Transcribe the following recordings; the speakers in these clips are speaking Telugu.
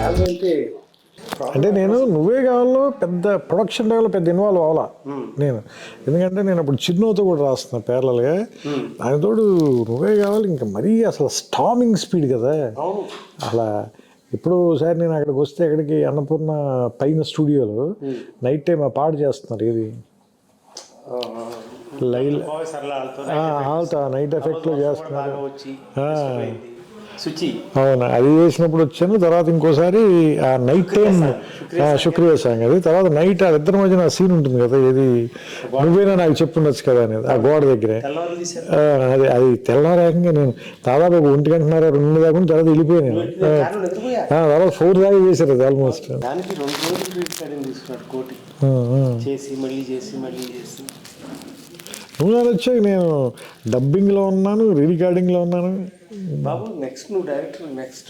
శాలరీ అంటే అంటే నేను నువ్వే కావాలో పెద్ద ప్రొడక్షన్ లెవెల్ పెద్ద ఇన్వాల్వ్ అవ్వాలా నేను. ఎందుకంటే నేను ఇప్పుడు చిన్నోతో కూడా రాస్తున్నా ప్యారలల్గా. దానితోడు నువ్వే కావాలి ఇంకా మరీ అసలు స్టామింగ్ స్పీడ్ కదా అలా. ఇప్పుడు ఒకసారి నేను అక్కడికి వస్తే అక్కడికి అన్నపూర్ణ పైన స్టూడియోలో నైట్ టైం ఆ పాట చేస్తున్నారు. ఇది లైల్ ఆల్తా నైట్ ఎఫెక్ట్లో చేస్తున్నారు. అవును, అది చేసినప్పుడు వచ్చాను. తర్వాత ఇంకోసారి ఆ నైట్ టైం శుక్రియ సాంగ్ అది. తర్వాత నైట్ ఆ ఇద్దరి మధ్యన సీన్ ఉంటుంది కదా, ఇది నువ్వేనా నాకు చెప్పుండొచ్చు కదా అనేది ఆ గోడ దగ్గరే. అది తెల్లారేకంగా నేను దాదాపు 1 గంటన్నర 2 దాకా తర్వాత వెళ్ళిపోయాను నేను. తర్వాత 4 దాకా చేశారు అది ఆల్మోస్ట్. నువ్వు వచ్చాక నేను డబ్బింగ్లో ఉన్నాను, రికార్డింగ్లో ఉన్నాను. బాబు నెక్స్ట్ నువ్వు డైరెక్టర్, నెక్స్ట్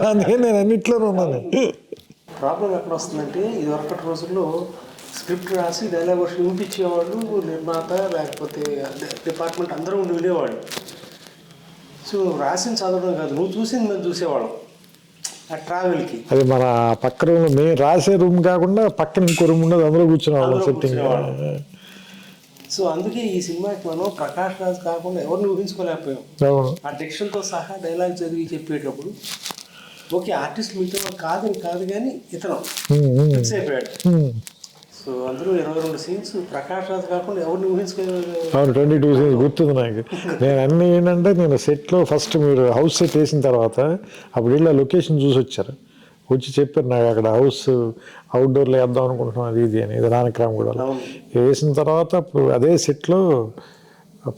అందుకే నేను అన్నిట్లోనే ఉన్నాను. ప్రాబ్లం ఎక్కడ వస్తుందంటే ఇది వరకటి రోజుల్లో స్క్రిప్ట్ రాసి డైలాగ్ వర్షన్ వినిపించేవాళ్ళు నిర్మాత లేకపోతే డిపార్ట్మెంట్ అందరూ ఉండి వినేవాళ్ళు. సో రాసిన చదవడం కాదు, నువ్వు చూసింది మేము చూసేవాళ్ళం ఆ ట్రావెల్కి. అది మన పక్క రూమ్, మేము రాసే రూమ్ కాకుండా పక్కన ఇంకో రూమ్ ఉండదు, అందులో కూర్చునేవాళ్ళం సెట్టింగ్. సో అందుకే ఈ సినిమాకి మనం ప్రకాష్ రాజ్ కాకుండా ఎవరిని ఊహించుకోలేకపోయాం. ఆ డిక్షన్తో సహా డైలాగ్ చదివి చెప్పేటప్పుడు ఓకే ఆర్టిస్ట్ మీతో కాదు కానీ ఇతను ఫిక్స్ అయిపోయాడు. సో అందులో 22 సీన్స్ ప్రకాష్ రాజ్ కాకుండా ఎవరిని ఊహించుకోలేదు. అవును, 22 సీన్స్ గుర్తుంది నాకు. నేను అన్నీ ఏంటంటే నేను సెట్లో ఫస్ట్ మీరు హౌస్ సెట్ వేసిన తర్వాత అప్పుడు వెళ్ళి ఆ లొకేషన్ చూసి వచ్చారు. వచ్చి చెప్పారు నాకు అక్కడ హౌస్ అవుట్డోర్లో వేద్దాం అనుకుంటున్నాం అది ఇది అని. ఇది నానక్రామ్ కూడా వేసిన తర్వాత అప్పుడు అదే సెట్లో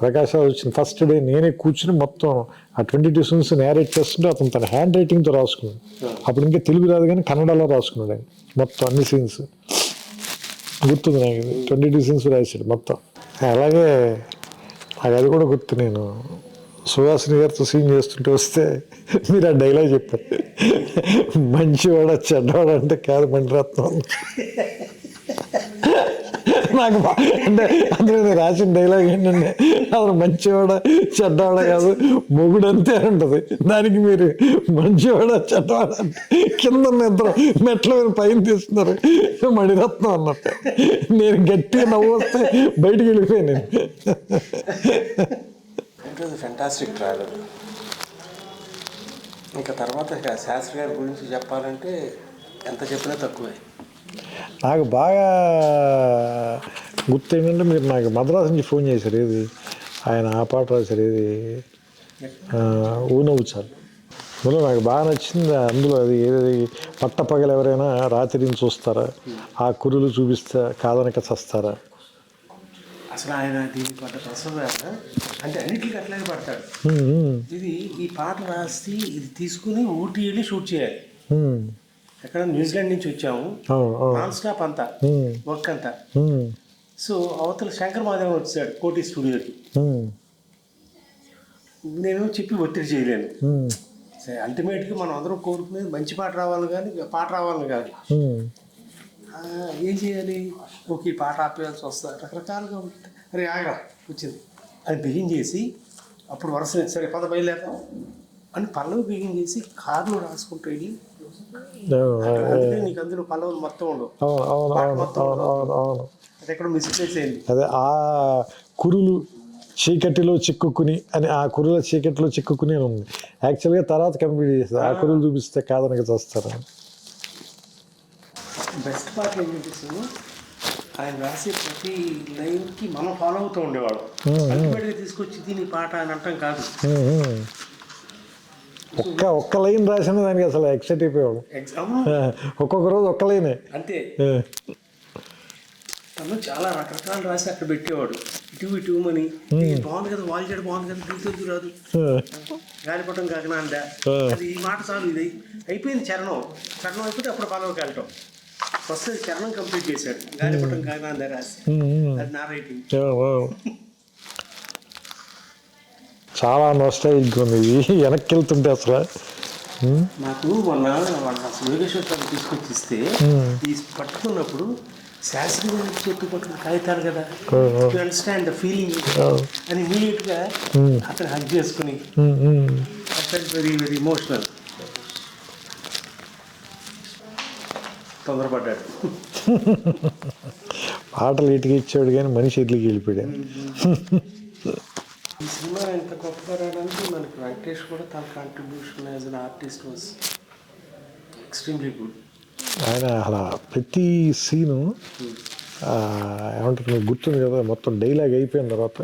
ప్రకాష్ రాజ్ వచ్చిన ఫస్ట్ డే నేనే కూర్చుని మొత్తం ఆ 22 సీన్స్ నేరేట్ చేస్తుంటే అతను తన హ్యాండ్ రైటింగ్తో రాసుకున్నాడు. అప్పుడు ఇంకా తెలుగు రాదు కానీ కన్నడలో రాసుకున్నాడు ఆయన మొత్తం అన్ని సీన్స్. గుర్తుంది నాకు, 22 సీన్స్ రాశాడు మొత్తం. అలాగే నాకు అది కూడా గుర్తు. నేను సుహాసిని గారితో సీన్ చేస్తుంటే వస్తే మీరు ఆ డైలాగ్ చెప్పారు, మంచివాడ చెడ్డవాడ అంటే కాదు మణిరత్నం. నాకు అంటే అందులో నేను రాసిన డైలాగ్ ఏంటంటే అసలు మంచివాడ చెడ్డవాడ కాదు మొగుడు అంతే ఉంటుంది. దానికి మీరు మంచివాడ చెడ్డవాడ అంటే కింద ఇద్దరు మెట్ల మీద పైన తీస్తున్నారు మణిరత్నం అన్నట్టు. నేను గట్టిగా నవ్వు వస్తే బయటికి వెళ్ళిపోయాను నేను. Fantastic travel. ఇంకా తర్వాత శాస్త్రి గారి గురించి చెప్పాలంటే ఎంత చెప్పినా తక్కువే. నాకు బాగా గుర్తు ఏంటంటే మీరు నాకు మద్రాసు నుంచి ఫోన్ చేశారు. ఏది ఆయన ఆ పాట రాశారు, ఏది ఊనవుచారు. అందులో నాకు బాగా నచ్చింది. అందులో అది ఏది పట్టపగలు ఎవరైనా రాత్రి నుంచి చూస్తారా, ఆ కురులు చూపిస్తే కాదనక చస్తారా. అసలు ఆయన దీన్ని పడ్డ ప్రసవ అంటే అన్నిటికీ అట్లాగే పడతాడు. ఇది ఈ పాట రాసి ఇది తీసుకుని ఊటీ వెళ్ళి షూట్ చేయాలి. ఎక్కడ న్యూజిలాండ్ నుంచి వచ్చాము, నాన్ స్టాప్ అంతా వర్క్ అంతా. సో అవతల శంకర్ మాధవన్ వచ్చాడు కోటి స్టూడియోకి. నేను చెప్పి ఒత్తిడి చేయలేను. అల్టిమేట్గా మనం అందరం కోరుకునేది మంచి పాట రావాలి కానీ పాట రావాలని కాదు. ఏం చేయాలి, ఓకే పాట ఆపేయాల్సి వస్తుంది, రకరకాలుగా ఉంటుంది. అరే ఆగా వచ్చింది అది బిగిన్ చేసి అప్పుడు వరుస సరే పద బయలుదేరతాం అని పల్లవి బిగిన్ చేసి కార్లో రాసుకుంటూ వెళ్ళి అందుకే నీకు అందులో పల్లవులు మొత్తం ఉండవు. అది ఎక్కడ మిస్ చేసేయండి. అదే ఆ కురులు చీకటిలో చిక్కుకుని అని, ఆ కురుల చీకటిలో చిక్కుకుని ఉంది. యాక్చువల్గా తర్వాత కంప్లీట్ చేస్తారు, ఆ కురులు చూపిస్తే కాదనక చేస్తారు. బెస్ట్ పార్ట్ ఏంటంటే ఆయన రాసే ప్రతి లైన్కి మనం ఫాలో అవుతూ ఉండేవాడు. అల్టిమేట్గా తీసుకొచ్చి దీని పాట అని అంటాం కాదు. ఒక్క లైన్ రాసిన దానికి అసలు ఎక్సైట్ అయిపోయాడు. ఒక్కొక్క రోజు ఒక్క లైనే అంతే. తను చాలా రకరకాలు రాసి అక్కడ పెట్టేవాడు. ఇటు మని బాగుంది కదా, వాళ్ళు చేయడం బాగుంది కదా, దిగుతుంది రాదు, గాలిపటం కాకనా అందా, అది ఈ మాట చాలు, ఇది అయిపోయింది. చరణం అయిపోతే అప్పుడు పల్లవికి వెళ్ళటం. ఫస్ట్ చరణం కంప్లీట్ చేశాడు, గాలిపటం కాకనా అందా రాసి. అది నా రైటింగ్. చాలా నోస్టాల్జిక్ ఉంది ఇది వెనక్కి వెళ్తుంటే అసలు. నాకు మొన్న వాళ్ళ యోగేశ్వర్ తీసుకొచ్చి ఇస్తే పట్టుకున్నప్పుడు శాస్త్రి చేతు పట్టుకున్న కాగితాలు కదా, టు అండర్స్టాండ్ ద ఫీలింగ్ అని ఇమీడియట్గా అతను హక్ చేసుకుని వెరీ వెరీ ఎమోషనల్. తొందరపడ్డాడు. పాటలు ఇటుకి ఇచ్చాడు కానీ మనిషి ఇట్లకి వెళ్ళిపోయాడు. ఈ సినిమా ఎంత గొప్పగా రావడానికి మనకి వెంకటేష్ కూడా తన contribution as an artist was extremely good. ఆయన అలా ప్రతి సీను ఏమంటారు మీకు గుర్తుంది కదా, మొత్తం డైలాగ్ అయిపోయిన తర్వాత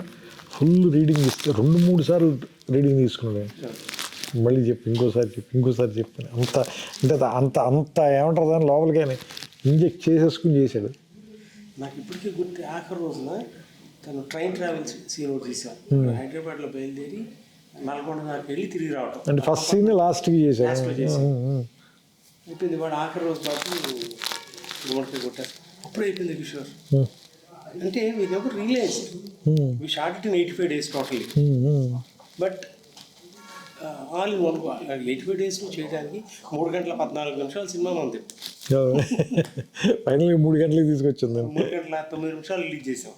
ఫుల్ రీడింగ్ ఇస్తే 2-3 సార్లు రీడింగ్ తీసుకున్నాడు. మళ్ళీ చెప్పి ఇంకోసారి చెప్పాను. అంత అంటే అంత అంత ఏమంటారు దాని లోపలికి ఆయన ఇంజెక్ట్ చేసేసుకుని చేశాడు. నాకు ఇప్పటికీ గుర్తు ఆఖరి రోజున తను ట్రైన్ ట్రావెల్ సీన్ ఒకటి తీసాం. హైదరాబాద్లో బయలుదేరి నల్గొండ దాకా వెళ్ళి తిరిగి రావటం. అంటే ఫస్ట్ సీన్ లాస్ట్కి చేశాడు. అయిపోయింది. వాడు ఆఖరి రోజు పాటు గుమ్మడికాయ కొట్టారు. అప్పుడు అయిపోయింది కిషోర్. అంటే మీకు ఎవరు realize we shot it in 85 days totally. But all in one 85 days చేయడానికి 3 గంటల 14 నిమిషాలు సినిమా ఉంది. ఫైనల్గా 3 గంటలకి తీసుకొచ్చింది. 3 గంటల 9 నిమిషాలు రిలీజ్ చేసాం.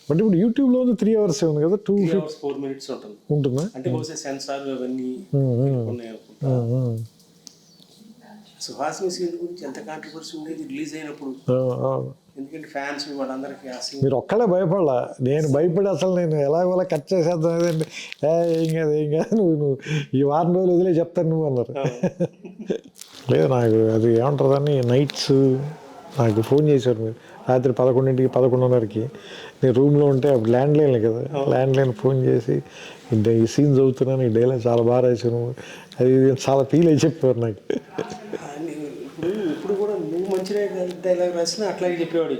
అంటే ఇప్పుడు యూట్యూబ్లో ఉంది 3 hours ఉంది కదా, 2 hours 4 minutes ఉంటుందా? అంటే బహుశా సెన్సార్ అవన్నీ ఉన్నాయి అనుకుంటా. సుహాసిని సీన్ గురించి ఎంత కాంట్రవర్సీ ఉండేది రిలీజ్ అయినప్పుడు. ఎందుకంటే ఫ్యాన్స్ వాళ్ళందరికీ ఆ సీన్. మీరు ఒక్కడే భయపడలా, నేను భయపడి అసలు నేను ఎలాగోలా కట్ చేసేద్దాం ఏదండి, ఏం కాదు నువ్వు ఈ వారం రోజులు వదిలే చెప్తాను నువ్వు అన్నారు. లేదు నాకు అది ఏమంటుందని నైట్స్ నాకు ఫోన్ చేశారు మీరు రాత్రి 11ంటికి 11:30కి. నేను రూమ్లో ఉంటే అప్పుడు ల్యాండ్లైన్ కదా, ల్యాండ్లైన్ ఫోన్ చేసి ఈ సీన్ చదువుతున్నాను, ఈ డైలాగ్ చాలా బాగా రాశాను, అది చాలా ఫీల్ అయి చెప్పారు నాకు. ఇప్పుడు కూడా నువ్వు మంచి డైలాగ్ రాసినా అట్లాగే చెప్పేవాడు.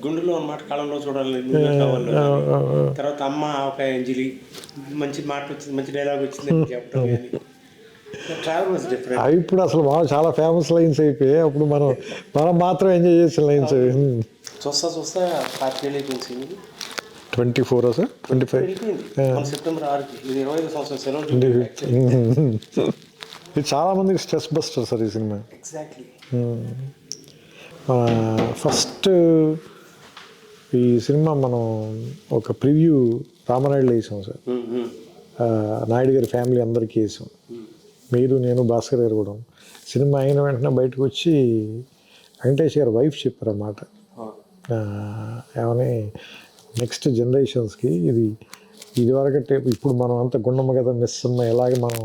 గుండెలో అన్నమాట, కళంలో చూడాలి కావాలి. తర్వాత అమ్మ ఒక అంజలి మంచి మాట వచ్చింది, మంచి డైలాగ్ వచ్చింది చెప్పడం. కానీ ట్రావెల్ వాజ్ డిఫరెంట్. అవి ఇప్పుడు అసలు చాలా ఫేమస్ లైన్స్ అయిపోయాయి. అప్పుడు మనం మాత్రం ఎంజాయ్ చేసిన లైన్స్. చూస్తా 4 అయిపోయింది. 24 సార్ 25 సెప్టెంబర్ 6కి. ఇది 25వ సంవత్సరం సెలవు. ఇది చాలా మందికి స్ట్రెస్ బస్టర్ సార్ ఈ సినిమా. ఎగ్జాక్ట్లీ. ఫస్ట్ ఈ సినిమా మనం ఒక ప్రివ్యూ రామనాయుడులో వేసాం సార్. నాయుడు గారి ఫ్యామిలీ అందరికీ వేసాం. మీరు, నేను, భాస్కర్ గారు కూడా. సినిమా అయిన వెంటనే బయటకు వచ్చి వెంకటేష్ గారు వైఫ్ చెప్పారు అన్నమాట, ఏమని నెక్స్ట్ జనరేషన్స్కి ఇదివరకంటే ఇప్పుడు మనం అంత గుండమ్మ కదా మిస్ ఉన్న ఎలాగే మనం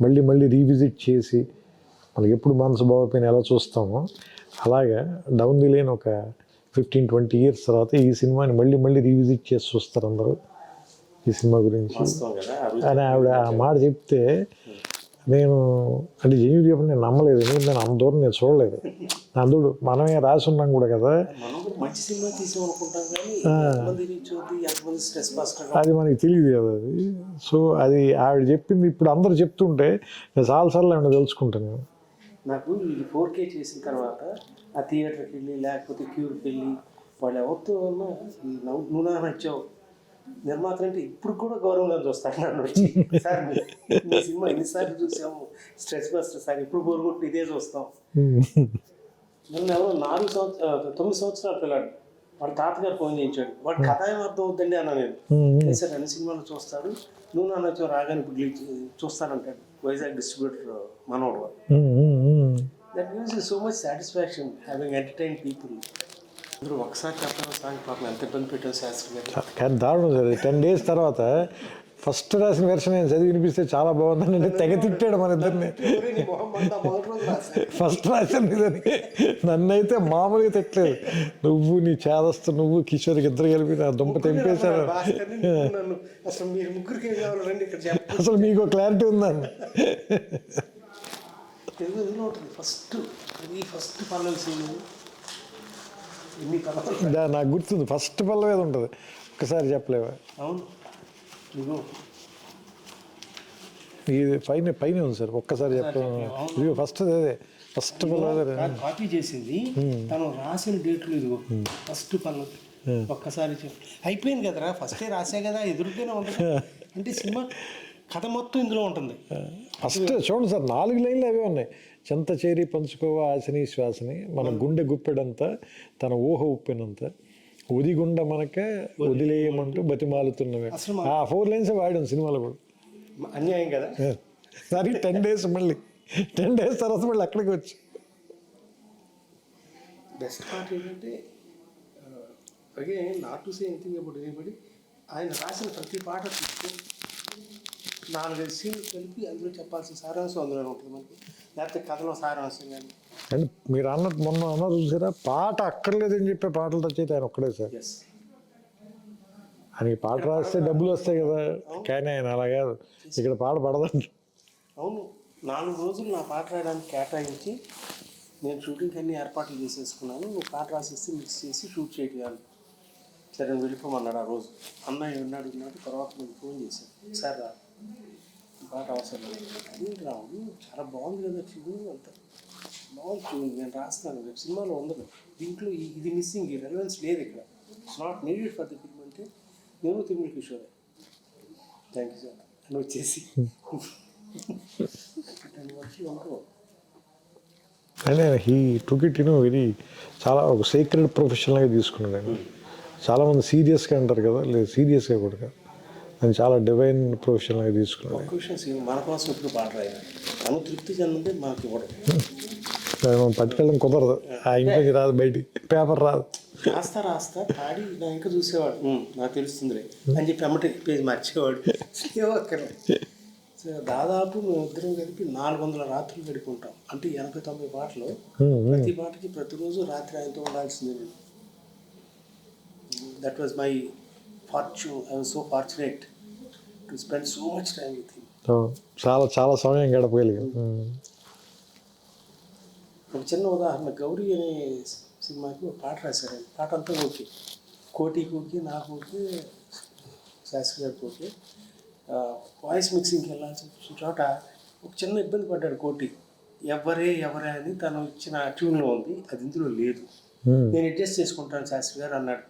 మళ్ళీ రీవిజిట్ చేసి మనకి ఎప్పుడు మనసు బాగోపోయిన ఎలా చూస్తామో అలాగా డౌన్ ది లేన్ ఒక 15-20 years తర్వాత ఈ సినిమాని మళ్ళీ రీవిజిట్ చేసి చూస్తారు అందరూ ఈ సినిమా గురించి అని ఆవిడ ఆ మాట చెప్తే నేను అంటే జెన్యూన్ చెప్పండి నేను నమ్మలేదు. ఎందుకంటే నేను అంత దూరం నేను చూడలేదు. అందుడు మనమే రాసి ఉన్నాం కూడా కదా, అది మనకి తెలియదు కదా అది. సో అది ఆవిడ చెప్పింది ఇప్పుడు అందరు చెప్తుంటే నేను చాలాసార్లు ఆవిడ తెలుసుకుంటాను. నాకు ఇది 4K చేసిన తర్వాత ఆ థియేటర్కి వెళ్ళి లేకపోతే క్యూర్కి వెళ్ళి వాళ్ళు ఎవరితో ఉన్నా నువ్వు నచ్చావు నిర్మాత అంటే ఇప్పుడు కూడా గౌరవంగా చూస్తాను. నన్ను వచ్చి సార్ మీ సినిమా ఎన్నిసార్లు చూసాము స్ట్రెస్ బస్టర్ సార్, ఇప్పుడు బోరుగుంటే ఇదే చూస్తాం. నన్ను ఎవరో 9 సంవత్సరాలు పిల్లాడు వాడు తాతగారు ఫోన్ చేయించాడు. వాడు కథ ఏం అర్థం అవుతుందండి అన్న. నేను సార్ అన్ని సినిమాలు చూస్తాడు, నువ్వు నాన్న వచ్చావు రాగానే ఇప్పుడు చూస్తానంటాడు. వైజాగ్ డిస్ట్రిబ్యూటర్ మనోడు. That gives you so much satisfaction having entertain people. అందరూ ఒకసారి చెప్పడం సాంగ్ పాపం ఎంత ఇబ్బంది పెట్టాను శాస్త్రి గారు. కానీ దారుణం సార్ 10 days తర్వాత ఫస్ట్ రాసిన వెర్షన్ నేను చదివి వినిపిస్తే చాలా బాగుందని అంటే తెగ తిట్టాడు మన ఇద్దరిని. ఫస్ట్ రాసిన ఇదని నన్నైతే మామూలుగా తిట్టలేదు. నువ్వు నీ చేదస్తు నువ్వు కిషోర్కి ఇద్దరు కలిపి నా దుంప తెంపేశారు. అసలు మీకు క్లారిటీ ఉందని ఫస్ట్ పల్లవి సీన్ నాకు గుర్తుంది. ఫస్ట్ పల్లవి ఏది ఉంటుంది ఒక్కసారి చెప్పలేవా? అవును ఇది పైన ఉంది సార్, ఒక్కసారి చెప్పలేము. ఇదిగో ఫస్ట్ అదే ఫస్ట్ పల్లవి కాపీ చేసింది తను రాసిన డేట్లు. ఇదిగో ఫస్ట్ పల్లవి ఒక్కసారి అయిపోయింది కదరా, ఫస్టే రాసే కదా ఎదురుగానే ఉంటుంది. అంటే సినిమా కథ మొత్తం ఇందులో ఉంటుంది. ఫస్ట్ చూడండి సార్ 4 లైన్లు అవే ఉన్నాయి. చెంత చేరి పంచుకోవా ఆశని శ్వాసని, మన గుండె గుప్పెడంతా తన ఊహ ఉప్పినంత, ఉదిగుండ మనక వదిలేయమంటూ బతిమాలుతున్నవే. ఆ 4 lines వాడాం సినిమాలో కూడా. అన్యాయం కదా. సరే 10 days మళ్ళీ 10 days తర్వాత మళ్ళీ అక్కడికి వచ్చి బెస్ట్ పార్ట్ ఏంటంటే again not to say anything about anybody, ఆయన రాసిన ప్రతి పాట తీసుకొని 4-5 సీన్లు కలిపి అందులో చెప్పాల్సిన సారాంశం అందులో ఉంటుంది మనకి, లేకపోతే కథలో సారాంశం కానీ. అండ్ మీరు అన్నట్టు మొన్న అన్నారు చూసారా, పాట అక్కర్లేదని చెప్పే పాటలు రచయిత ఆయన ఒక్కడే సార్. ఎస్, అని పాట రాస్తే డబ్బులు వస్తాయి కదా, కానీ ఆయన అలా కాదు, ఇక్కడ పాట పడదండి. అవును, 4 రోజులు నా పాట రాయడానికి కేటాయించి నేను షూటింగ్కి అన్ని ఏర్పాట్లు చేసేసుకున్నాను, నువ్వు పాట రాసేసి మిక్స్ చేసి షూట్ చేయాలి. సరే నేను వెళ్ళిపోమన్నాడు ఆ రోజు. అన్నయ్య ఉన్నాడు, తర్వాత నేను ఫోన్ చేశాను, సార్ రా పాట అవసరం లేదు రావు, చాలా బాగుంది కదా చూడు, అంత బాగుంది చూడు, నేను రాస్తాను, రేపు సినిమాలో ఉండదు, దీంట్లో ఇది మిస్సింగ్, ఈ రెలవెన్స్ లేదు ఇక్కడ, it's not needed for the film అంటే నేను Tirumala Kishore, thank you sir అని వచ్చేసి 10 వర్షాలు అనుకో. అంటే హీ టుక్ ఇట్ వెరీ చాలా ఒక సీక్రెట్ ప్రొఫెషనల్గా తీసుకున్నాడు ఆయన. చాలామంది సీరియస్గా అంటారు కదా, లేదు సీరియస్గా కూడా కాదు, ఆయన చాలా డివైన్ ప్రొఫెషనల్గా తీసుకున్నాడు. ఒక్క విషయం, మన కోసం ఇప్పుడు పాట రాయాలి, తను తృప్తి చెందితే మనకి ఇవ్వడం, మనం పట్టుకెళ్ళడం కుదరదు, ఆ ఇంటికి రాదు, బయటికి పేపర్ రాదు, రాస్తా పాడి నా ఇంకా చూసేవాడు, నాకు తెలుస్తుందిలే అని చెప్పి అమ్మటి పేజ్ మార్చేవాడు. సో దాదాపు మేము ఇద్దరం కలిపి 400 రాత్రులు గడుపుకుంటాం, అంటే 89 పాటలు, ప్రతి పాటకి ప్రతిరోజు రాత్రి ఆయనతో ఉండాల్సిందే నేను. That was my fortune, I was so fortunate to spend so much time with him. చాలా చాలా సమయం గడపగలిగాం. ఒక చిన్న ఉదాహరణ, గౌరీ అనే సినిమాకి ఒక పాట రాశారు, పాట అంతా ఓకే, కోటికి ఓకే, నాకు ఓకే, శాస్త్రి గారికి ఓకే. వాయిస్ మిక్సింగ్కి వెళ్ళాల్సిన చోట ఒక చిన్న ఇబ్బంది పడ్డాడు కోటి, ఎవరే అని తను ఇచ్చిన ట్యూన్లో ఉంది, అది ఇందులో లేదు, నేను అడ్జస్ట్ చేసుకుంటాను శాస్త్రి గారు అన్నాడు.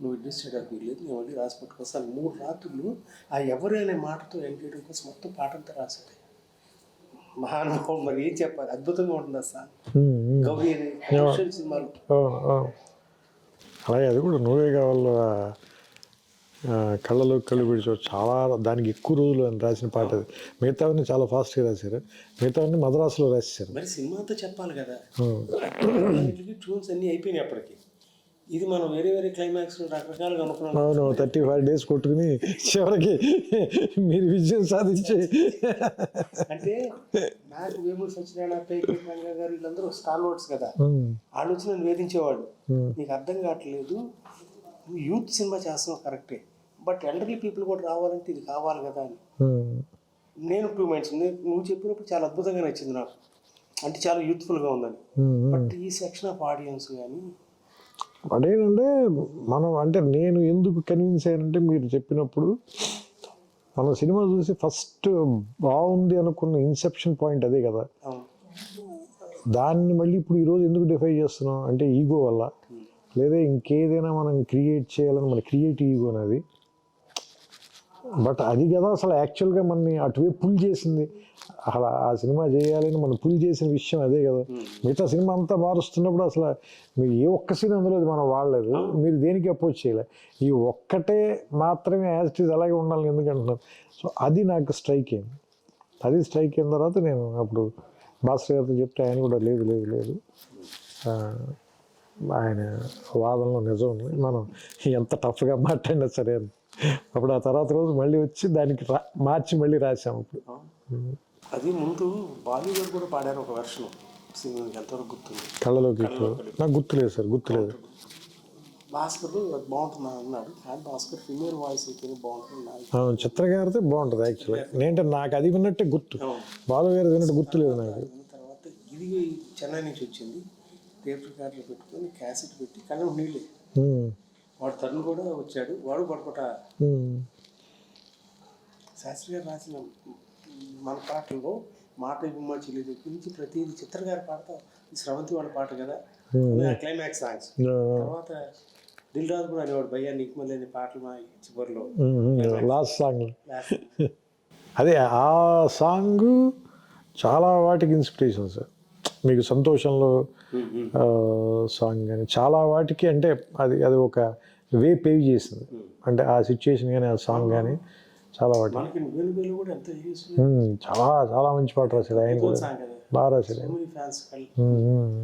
నువ్వు అడ్జస్ట్ చేయడానికి లేదు, నేను మళ్ళీ రాసి పట్టుకొస్తాను. 3 రాత్రులు ఆ ఎవరే అనే మాటతో ఎండ్ చేయడం కోసం మొత్తం పాట అంతా రాశాడు. మహానుభావం, మరి ఏం చెప్పాలి, అద్భుతంగా ఉంటుంది సార్ గౌరీ అనే కమర్షియల్ సినిమాలు. అలాగే అది కూడా నువ్వే కావాలి, కళ్ళలో కళ్ళు పిడిచో చాలా, దానికి ఎక్కువ రోజులు అని రాసిన పాట అది. మిగతావన్నీ చాలా ఫాస్ట్గా రాశారు, మిగతావన్నీ మద్రాసులో రాసేసారు. మరి సినిమా అంతా చెప్పాలి కదా, ట్యూన్స్ అన్నీ అయిపోయినాయి అప్పటికి. ఇది మనం వేరే క్లైమాక్స్ రకరకాలుగా అనుకున్నాం. అవును, 35 days కొట్టుకుని చివరికి మీరు విజయం సాధించి, అంటే నాకు వేమూరి సత్యనారాయణ, పైకి రంగా గారు వీళ్ళందరూ స్టార్ వర్డ్స్ కదా, వాళ్ళు వచ్చి నన్ను వేధించేవాడు, నీకు అర్థం కావట్లేదు, నువ్వు యూత్ సినిమా చేస్తున్నావు కరెక్టే, బట్ ఎల్డర్లీ పీపుల్ కూడా రావాలంటే ఇది కావాలి కదా అని. నేను 2 minds, నువ్వు చెప్పినప్పుడు చాలా అద్భుతంగా నచ్చింది నాకు, అంటే చాలా యూత్ఫుల్గా ఉందని. బట్ ఈ సెక్షన్ ఆఫ్ ఆడియన్స్ కానీ అదేనంటే మనం, అంటే నేను ఎందుకు కన్విన్స్ అయ్యానంటే మీరు చెప్పినప్పుడు మనం సినిమా చూసి ఫస్ట్ బాగుంది అనుకున్న ఇన్సెప్షన్ పాయింట్ అదే కదా, దాన్ని మళ్ళీ ఇప్పుడు ఈరోజు ఎందుకు డిఫై చేస్తున్నాం అంటే ఈగో వల్ల, లేదా ఇంకేదైనా మనం క్రియేట్ చేయాలని మన క్రియేటివ్ ఈగో అనేది. బట్ అది కదా అసలు యాక్చువల్గా మనని అటువైపు పుల్ చేసింది, అసలు ఆ సినిమా చేయాలని మనం పుల్ చేసిన విషయం అదే కదా. మిగతా సినిమా అంతా మారుస్తున్నప్పుడు అసలు మీరు ఏ ఒక్క సీన్ అందులో మనం వాడలేదు, మీరు దేనికి అపోజ్ చేయలేదు, ఈ ఒక్కటే మాత్రమే యాజ్ ఇట్ ఈజ్ అలాగే ఉండాలని ఎందుకంటున్నారు. సో అది నాకు స్ట్రైక్ అయింది. అది స్ట్రైక్ అయిన తర్వాత నేను అప్పుడు భాస్కర్ గారితో చెప్తే ఆయన కూడా లేదు ఆయన వాదనలో నిజం ఉంది, మనం ఎంత టఫ్గా మాట్లాడినా సరే అని. అప్పుడు ఆ తర్వాత రోజు మళ్ళీ వచ్చి దానికి మార్చి మళ్ళీ రాసాము. అప్పుడు అది ముందు బాలీవుడ్ కూడా పాడారు ఒక వెర్షన్, ఎంతవరకు గుర్తుంది, కళ్ళలోకి నాకు గుర్తులేదు సార్, గుర్తులేదు. భాస్కర్ బాగుంటుంది అన్నాడు, కానీ భాస్కర్ ఫీమేల్ వాయిస్ అయితే బాగుంటుంది, చిత్ర గారితో బాగుంటుంది యాక్చువల్గా. నేనంటే నాకు అది విన్నట్టే గుర్తు, బాలు గారి విన్నట్టు గుర్తులేదు నాకు. తర్వాత ఇది చెన్నై నుంచి వచ్చింది, టేప్ రికార్డులో పెట్టుకొని క్యాసెట్ పెట్టి కళ్ళం నీళ్ళే, వాడు తరుణ్ కూడా వచ్చాడు, వాడు పడుకోట శాస్త్రి గారు రాసిన మన పాటల్లో మాట బొమ్మ చెల్లి దగ్గర నుంచి ప్రతిదీ చిత్ర గారి పాట, స్రవంతి వాళ్ళ పాట కదా క్లైమాక్స్ సాంగ్స్. తర్వాత దిల్ రాజు కూడా అనేవాడు, భయ్యా నీకు మళ్ళీ అనే పాటలు మా చివరిలో లాస్ట్ సాంగ్. అదే ఆ సాంగ్ చాలా వాటికి ఇన్స్పిరేషన్ సార్. మీకు సంతోషంలో సాంగ్ కానీ చాలా వాటికి, అంటే అది ఒక వే పేవ్ చేసింది, అంటే ఆ సిచ్యుయేషన్ కానీ ఆ సాంగ్ కానీ చాలా వాటి మనకి నువ్వేలు కూడా ఎంత యూస్ఫుల్ చాలా చాలా మంచి పాట రాశాడు ఆయన కూడా, సాంగ్ కదా. బాగా రాశాడు ఆయన. ఫ్యాన్స్ ఉమ్.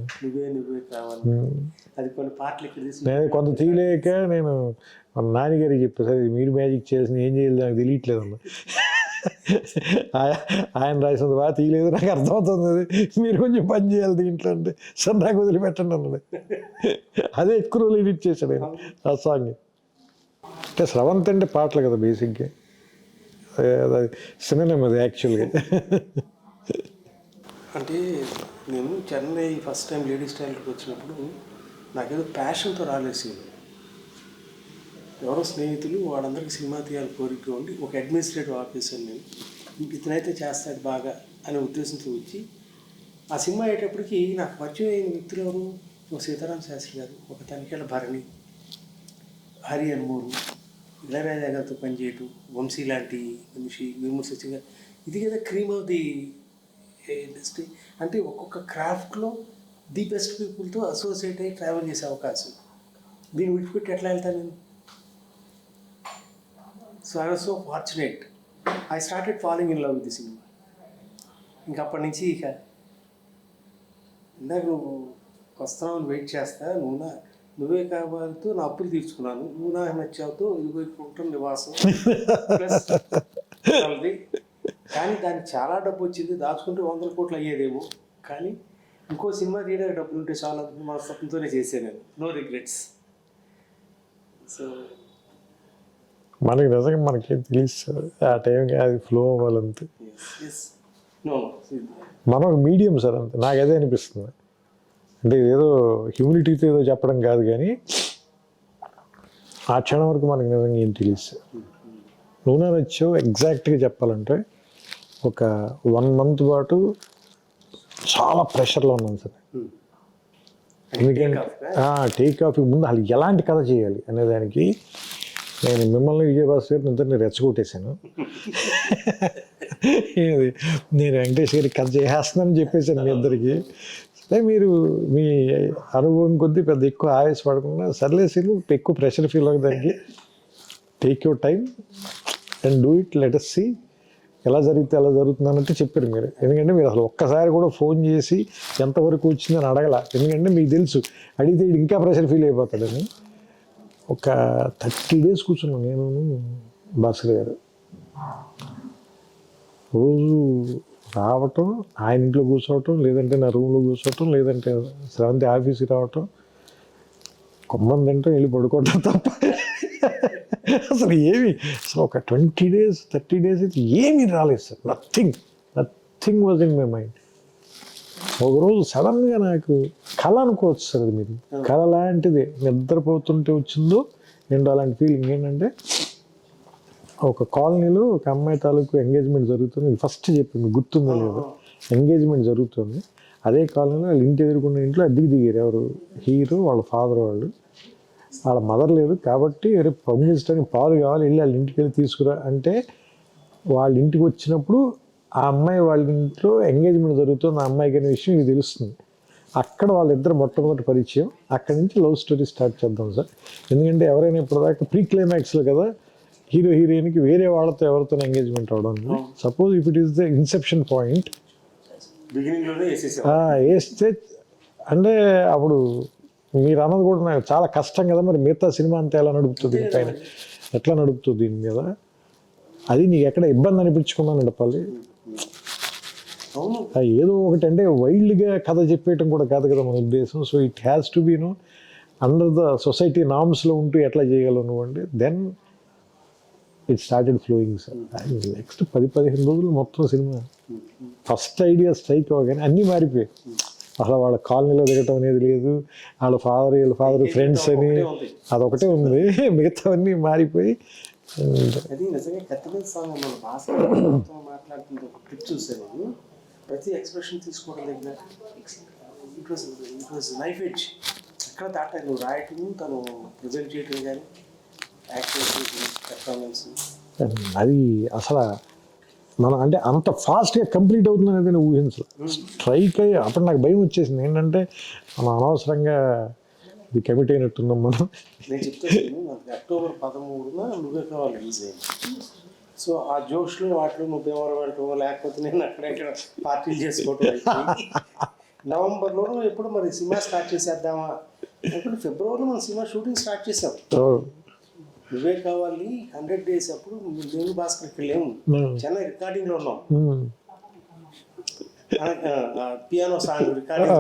నువ్వే కావాలి. అది కొన్ని పాటలు ఇక్కడ తీసి నేను కొంత తీయలేక నేను మన నాన్నగారికి చెప్పాను, సరే మీరు మ్యాజిక్ చేసిన ఏం చేయాలి నాకు తెలియట్లేదు అన్న. ఆయన రాసినంత బాగా తీయలేదు, నాకు అర్థమవుతుంది, అది మీరు కొంచెం పని చేయాలి దీంట్లో అంటే, సార్ నాకు వదిలిపెట్టండి అన్నది. అదే ఎక్కువ రోజులు ఎడిట్ చేశాడు ఆయన ఆ సాంగ్. అంటే స్రవంత్ అంటే పాటలు కదా బేసిక్గా, అది సినిమా అది యాక్చువల్గా. అంటే నేను చెన్నై ఫస్ట్ టైం లేడీస్ స్టైల్కి వచ్చినప్పుడు నాకేదో ప్యాషన్తో రాలేసి, ఎవరో స్నేహితులు వాళ్ళందరికీ సినిమా తీయాలి కోరిక ఉండి ఒక అడ్మినిస్ట్రేటివ్ ఆఫీసర్ నేను, ఇతనైతే చేస్తాడు బాగా అనే ఉద్దేశంతో వచ్చి ఆ సినిమా అయ్యేటప్పటికి నాకు పరిచయం అయిన వ్యక్తులు ఎవరు, ఒక సీతారాం శాస్త్రి గారు, ఒక తనిఖీల భరణి, హరి అన్మూరు, ఇళయరాజా గారితో పనిచేయటం, వంశీ లాంటి మనిషి, విమర్శ గారు, ఇది కదా క్రీమ్ ఆఫ్ ది ఇండస్ట్రీ. అంటే ఒక్కొక్క క్రాఫ్ట్లో ది బెస్ట్ పీపుల్తో అసోసియేట్ అయ్యి ట్రావెల్ చేసే అవకాశం, దీన్ని విడిచిపెట్టి ఎట్లా వెళ్తాను నేను? So I was so fortunate, I started following in love with the cinema. ఇంక అప్పటి నుంచి ఇక ఇందాక నువ్వు వస్తావు వెయిట్ చేస్తా, నువ్వే కావాలతో నా అప్పులు తీర్చుకున్నాను, నువ్వు నాకు నచ్చావుతో ఇదిగో కుటుంబ నివాసం ప్లస్ కానీ దానికి చాలా డబ్బు వచ్చింది, దాచుకుంటే 100 కోట్లు అయ్యేదేమో, కానీ ఇంకో సినిమా తీయడానికి డబ్బులు ఉంటే చాలా మనస్తత్వంతోనే చేశాను నేను, నో రిగ్రెట్స్. సో మనకి నిజంగా మనకేం తెలుస్తుంది ఆ టైంకి, అది ఫ్లో అవ్వాలంతే. మనం ఒక మీడియం సార్ అంతే, నాకు అదే అనిపిస్తుంది. అంటే ఏదో హ్యూమిలిటీతో ఏదో చెప్పడం కాదు, కానీ ఆ క్షణం వరకు మనకి నిజంగా ఏం తెలుస్తుంది. నువ్వు నచ్చావు ఎగ్జాక్ట్గా చెప్పాలంటే ఒక 1 మంత్ పాటు చాలా ప్రెషర్లో ఉన్నాను సార్. ఎందుకంటే టేక్ ఆఫ్ ముందు అసలు ఎలాంటి కథ చేయాలి అనే దానికి నేను మిమ్మల్ని విజయభాస్కర్ గారిని ఇద్దరిని రెచ్చగొట్టేశాను. నేను వెంకటేష్ గారికి కథ చేసేస్తున్నానని చెప్పేసాను మీ ఇద్దరికి. మీరు మీ అనుభవం కొద్దీ పెద్ద ఎక్కువ ఆవేశపడకుండా సర్లేసి ఎక్కువ ప్రెషర్ ఫీల్ అవ్వదు, దానికి take your time and do it, let us see ఎలా జరుగుతుంది అన్నట్టు చెప్పారు మీరు. ఎందుకంటే మీరు అసలు ఒక్కసారి కూడా ఫోన్ చేసి ఎంతవరకు వచ్చిందని అడగల, ఎందుకంటే మీకు తెలుసు అడిగితే ఇంకా ప్రెషర్ ఫీల్ అయిపోతాడని. ఒక 30 days కూర్చున్నాను నేను భాస్కర్ గారు, రోజు రావటం, ఆయన ఇంట్లో కూర్చోవటం, లేదంటే నా రూమ్లో కూర్చోవటం, లేదంటే శ్రవంతి ఆఫీస్కి రావటం, కొమ్మం తింటాం, వెళ్ళి పడుకోవటం తప్ప అసలు ఏమి, అసలు ఒక 20 days 30 days అయితే ఏమీ రాలేదు sir. Nothing was in my mind. ఒకరోజు సడన్గా నాకు కళ అనుకోవచ్చు సార్, అది మీరు కళ లాంటిది నిద్రపోతుంటే వచ్చిందో ఏంటో అలాంటి ఫీలింగ్. ఏంటంటే ఒక కాలనీలో ఒక అమ్మాయి తాలూకు ఎంగేజ్మెంట్ జరుగుతుంది, ఫస్ట్ చెప్పింది గుర్తుందో లేదో, ఎంగేజ్మెంట్ జరుగుతుంది. అదే కాలనీలో వాళ్ళ ఇంటి ఎదుర్కొన్న ఇంట్లో అద్దెకి దిగారు, ఎవరు హీరో వాళ్ళ ఫాదర్, వాళ్ళ మదర్ లేదు కాబట్టి రేపు పంపించడానికి పాలు కావాలి, వెళ్ళి వాళ్ళ ఇంటికి వెళ్ళి తీసుకురా అంటే, వాళ్ళ ఇంటికి వచ్చినప్పుడు ఆ అమ్మాయి వాళ్ళ ఇంట్లో ఎంగేజ్మెంట్ జరుగుతుంది, ఆ అమ్మాయికి అనే విషయం ఇది తెలుస్తుంది. అక్కడ వాళ్ళిద్దరు మొట్టమొదటి పరిచయం, అక్కడి నుంచి లవ్ స్టోరీ స్టార్ట్ చేద్దాం సార్. ఎందుకంటే ఎవరైనా ఇప్పటిదాకా ప్రీ క్లైమాక్స్లో కదా హీరో హీరోయిన్కి వేరే వాళ్ళతో ఎవరితో ఎంగేజ్మెంట్ అవడం. Suppose if it is the Inception point వేస్తే అంటే అప్పుడు మీరు అన్నది కూడా నాకు చాలా కష్టం కదా, మరి మిగతా సినిమా అంతా ఎలా నడుపుతుంది, పైన ఎట్లా నడుపుతుంది దీని మీద, అది నీకు ఎక్కడ ఇబ్బంది అనిపించుకున్నాను నడపాలి. ఏదో ఒకటి అంటే వైల్డ్గా కథ చెప్పేయటం కూడా కాదు కదా మన ఉద్దేశం. So it has to be under the society నార్మ్స్లో ఉంటూ ఎట్లా చేయగలవు నువ్వు అంటే, then it started flowing sir. Next 10-15 రోజులు మొత్తం సినిమా ఫస్ట్ ఐడియా స్ట్రైక్ అవ్వగానే అన్నీ మారిపోయాయి. అసలు వాళ్ళ కాలనీలో దిగటం అనేది లేదు, వీళ్ళ ఫాదర్ ఫ్రెండ్స్ అని అదొకటే ఉంది, మిగతావన్నీ మారిపోయి. అది నిజంగా కత్తిమీద సాంగ్ మన భాస్కర్ మాట్లాడుతుంది ఒక క్లిప్ చూసాను, ప్రతి ఎక్స్ప్రెషన్ తీసుకోవడం దగ్గర ఇట్ వాజ్ నైఫ్ ఎడ్జ్. ఎక్కడ దాటారు నువ్వు రాయటం, తను ప్రజెంట్ చేయటం కానీ యాక్టివిటీ పెర్ఫార్మెన్స్, అది అసలు మనం అంటే అంత ఫాస్ట్గా కంప్లీట్ అవుతుంది అనేది నేను ఊహించలేదు. స్ట్రైక్ అయ్యి అప్పుడు నాకు భయం వచ్చేసింది, ఏంటంటే మనం అనవసరంగా ఇది కమిట్ అయినట్టున్నాం మనం. నేను చెప్తాను, మనకి October 13న నువ్వే కావాలి రిలీజ్ అయింది. సో ఆ జోష్లో వాటిలో నువ్వు భీమవరం వెళ్ళటం లేకపోతే నేను అక్కడెక్కడ పార్టీలు చేసుకోవటం అయిపోయి నవంబర్లోనూ ఎప్పుడు మరి సినిమా స్టార్ట్ చేసేద్దామా అనుకుంటే ఫిబ్రవరిలో మనం సినిమా షూటింగ్ స్టార్ట్ చేసాం. నువ్వే కావాలి 100 days అప్పుడు నేను భాస్కర్ ఇక్కడ లేము, చెన్నై రికార్డింగ్లో ఉన్నాం. Piano song recording.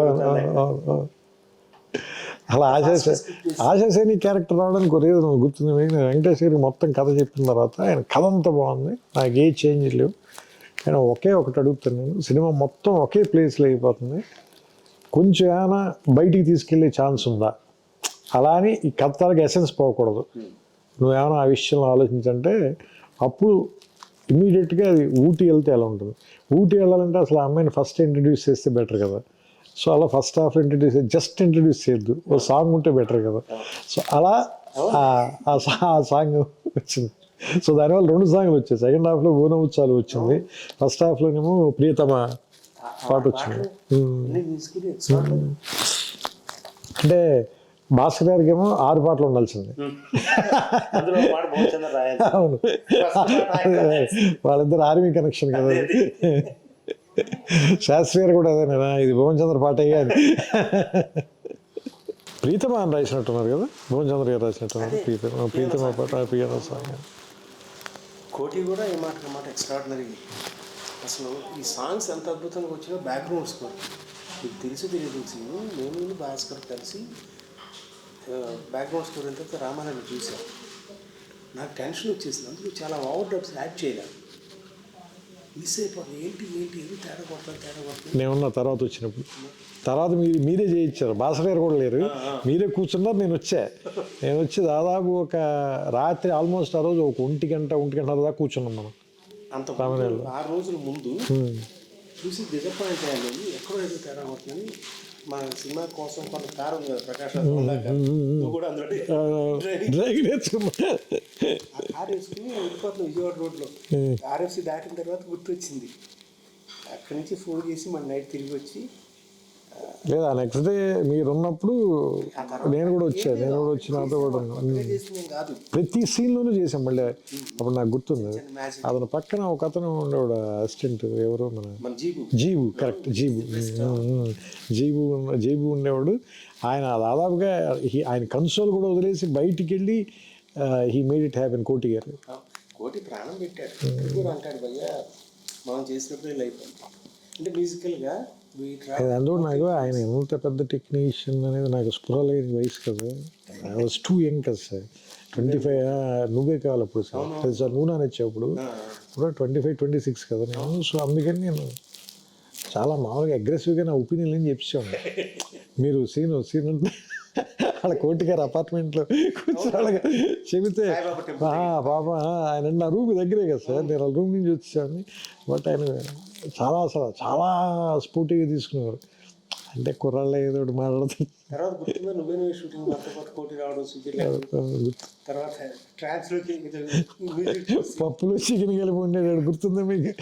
అలా ఆశాసేని క్యారెక్టర్ రావడానికి ఒక రీజన్ గుర్తుంది. వెంకటేష్ గారికి మొత్తం కథ చెప్పిన తర్వాత ఆయన కథ అంతా బాగుంది, నాకు ఏ చేంజ్ లేవు. కానీ ఒకే ఒకటి అడుగుతాను నేను, సినిమా మొత్తం ఒకే ప్లేస్లో అయిపోతుంది, కొంచెం ఏమైనా బయటికి తీసుకెళ్ళే ఛాన్స్ ఉందా? అలా అని ఈ కథలకు ఎసెన్స్ పోకూడదు. నువ్వేమైనా ఆ విషయంలో ఆలోచించంటే అప్పుడు ఇమీడియట్గా అది ఊటీ వెళ్తే ఎలా ఉంటుంది. ఊటీ వెళ్ళాలంటే అసలు ఆ అమ్మాయిని ఫస్ట్ ఇంట్రడ్యూస్ చేస్తే బెటర్ కదా. సో అలా ఫస్ట్ హాఫ్ జస్ట్ ఇంట్రడ్యూస్ చేయొద్దు, ఓ సాంగ్ ఉంటే బెటర్ కదా. సో అలా ఆ సాంగ్ వచ్చింది. సో దానివల్ల 2 సాంగ్లు వచ్చాయి. సెకండ్ హాఫ్లో బోనం ఉత్సవాలు వచ్చింది, ఫస్ట్ హాఫ్లోనేమో ప్రియతమ పాట వచ్చింది. అంటే భాస్కర్ గారికి ఏమో 6 పాటలు ఉండాల్సింది. అవును, వాళ్ళిద్దరు ఆర్మీ కనెక్షన్ కదా. శాస్త్రి గారు కూడా అదేనా, ఇది భువన్ చంద్ర పాట అని. ప్రీతమ అని రాసినట్టున్నారు కదా, భువన్ చంద్ర గారు రాసినట్టున్నారు ప్రీతమ పాట, పియానో సాంగ్. కోటి కూడా ఏ మాట ఎక్స్ట్రాడినరీ. అసలు ఈ సాంగ్స్ ఎంత అద్భుతంగా వచ్చినా బ్యాక్గ్రౌండ్ స్కోర్ మీకు తెలియదు. నేను భాస్కర్ కలిసి బ్యాక్గ్రౌండ్ స్కోర్ ఎంత రామాయణం చూసాను, నాకు టెన్షన్ వచ్చేసింది. అందుకు చాలా ఓవర్ డబ్స్ యాడ్ చేయలేదు, మిస్ అయిపోతుంది. ఏంటి తేడా కొడతాను. నేనున్న తర్వాత వచ్చినప్పుడు తర్వాత మీరే చేయించారు, భాస్కర్ గారు కూడా లేరు, మీరే కూర్చున్నారు. నేను వచ్చి దాదాపు ఒక రాత్రి ఆల్మోస్ట్ ఆ రోజు ఒక 1 గంట దాకా కూర్చున్నాం మనం. అంత 6 రోజుల ముందు చూసి డిసప్పాయింట్ అయ్యాను. ఎక్కడో ఏదో తేడా కొడుతుందని మా సినిమా కోసం కొంత కారు ఉంది కదా ప్రకాష్ నువ్వు కూడా అందులో డ్రైవింగ్ నేర్చుకున్నా. ఆ కారు వేసుకుని వెళ్ళిపోతున్నాం విజయవాడ రోడ్లో. ఆర్ఎఫ్సి దాటిన తర్వాత గుర్తొచ్చింది. అక్కడి నుంచి ఫోన్ చేసి మన నైట్ తిరిగి వచ్చి లేదా నెక్స్ట్ డే మీరు ఉన్నప్పుడు నేను కూడా వచ్చి నాతో కూడా కాదు ప్రతి సీన్లోనూ చేసాం. మళ్ళీ అప్పుడు నాకు గుర్తుంది, అతను పక్కన ఒక అతను ఉండేవాడు అసిస్టెంట్, ఎవరో మన జీబు, కరెక్ట్ జీబు ఉండేవాడు. ఆయన దాదాపుగా ఆయన కన్సోల్ కూడా వదిలేసి బయటికి వెళ్ళి హీ మేడ్ ఇట్ హ్యాపెన్. కోటి గారు ప్రాణం పెట్టాడు అంటాడు భయ్యా మనం చేసినప్పుడు లైఫ్ అంటే మ్యూజికల్గా. అందులో నాకు ఆయన ఎంత పెద్ద టెక్నీషియన్ అనేది నాకు స్పృహ లేని వయసు కదా. ఐ వాజ్ టూ యంగ్ కదా సార్, 25 నువ్వే కావాలి అప్పుడు సార్ నువ్వు నానొచ్చేప్పుడు కూడా 25-26 కదా నేను. సో అందుకని నేను చాలా మామూలుగా అగ్రెసివ్గా నా ఒపీనియన్ చెప్పేవాడిని. మీరు సీన్ అంటే అక్కడ కోటి గారు అపార్ట్మెంట్లో కూర్చోవాళ్ళగా చెబితే పాప ఆయన నా రూమ్ దగ్గరే కదా సార్, నేను వాళ్ళ రూమ్ నుంచి వచ్చేసాను. బట్ ఆయన చాలా స్పోర్టివ్గా తీసుకునేవారు. అంటే కుర్రాళ్ళు ఏదో మాట్లాడుతుంది. పప్పులో చికెన్ కలిపి ఉండేవాడు గుర్తుందా మీకు?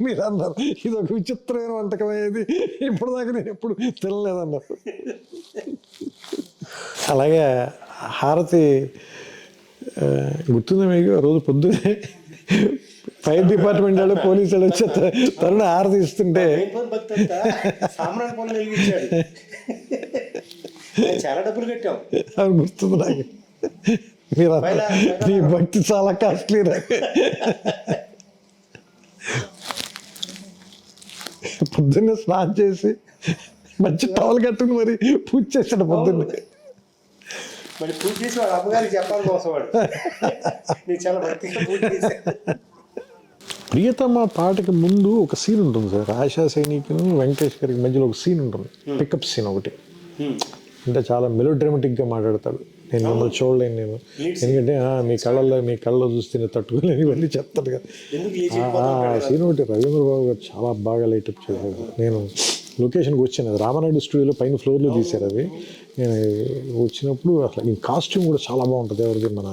మీరు అన్నారు ఇది ఒక విచిత్రమైన వంటకం అయ్యేది, ఇప్పుడు దాకా నేను ఎప్పుడు తినలేదన్నారు. అలాగే హారతి గుర్తుందా మీకు? ఆ రోజు పొద్దునే ఫైర్ డిపార్ట్మెంట్ వాళ్ళు పోలీసు వాళ్ళు వచ్చి తరుణ హారతి ఇస్తుంటే చాలా డబ్బులు కట్టాం. అది గుర్తుంది నాకు. మీరు మీ భక్తి చాలా కాస్ట్లీ. పొద్దున్నే స్నానం చేసి మంచి టవల్ కట్టుకుని మరి పూజ చేశాడు పొద్దున్నే. మరి పూజ చేసి వాడు అమ్మగారికి చెప్పాలి కోసం వాడు నేను చాలా భక్తిగా పూజ చేశాను. ప్రియతమ పాటకి ముందు ఒక సీన్ ఉంటుంది సార్, ఆశా సైనికును వెంకటేష్ గారికి మధ్యలో ఒక సీన్ ఉంటుంది, పికప్ సీన్ ఒకటి. అంటే చాలా మెలోడ్రామాటిక్గా మాట్లాడతాడు. నేను మిమ్మల్ని చూడలేను నేను, ఎందుకంటే మీ కళ్ళలో చూస్తే నేను తట్టుకోలేను ఇవన్నీ చెప్తాడు కదా. సీన్ ఒకటి రవీంద్ర బాబు గారు చాలా బాగా లైటప్ చేశారు. నేను లొకేషన్కి వచ్చాను, అది రామానాయుడు స్టూడియోలో పైన ఫ్లోర్లో తీశారు. అది నేను వచ్చినప్పుడు అసలు ఈ కాస్ట్యూమ్ కూడా చాలా బాగుంటుంది. ఎవరిది మన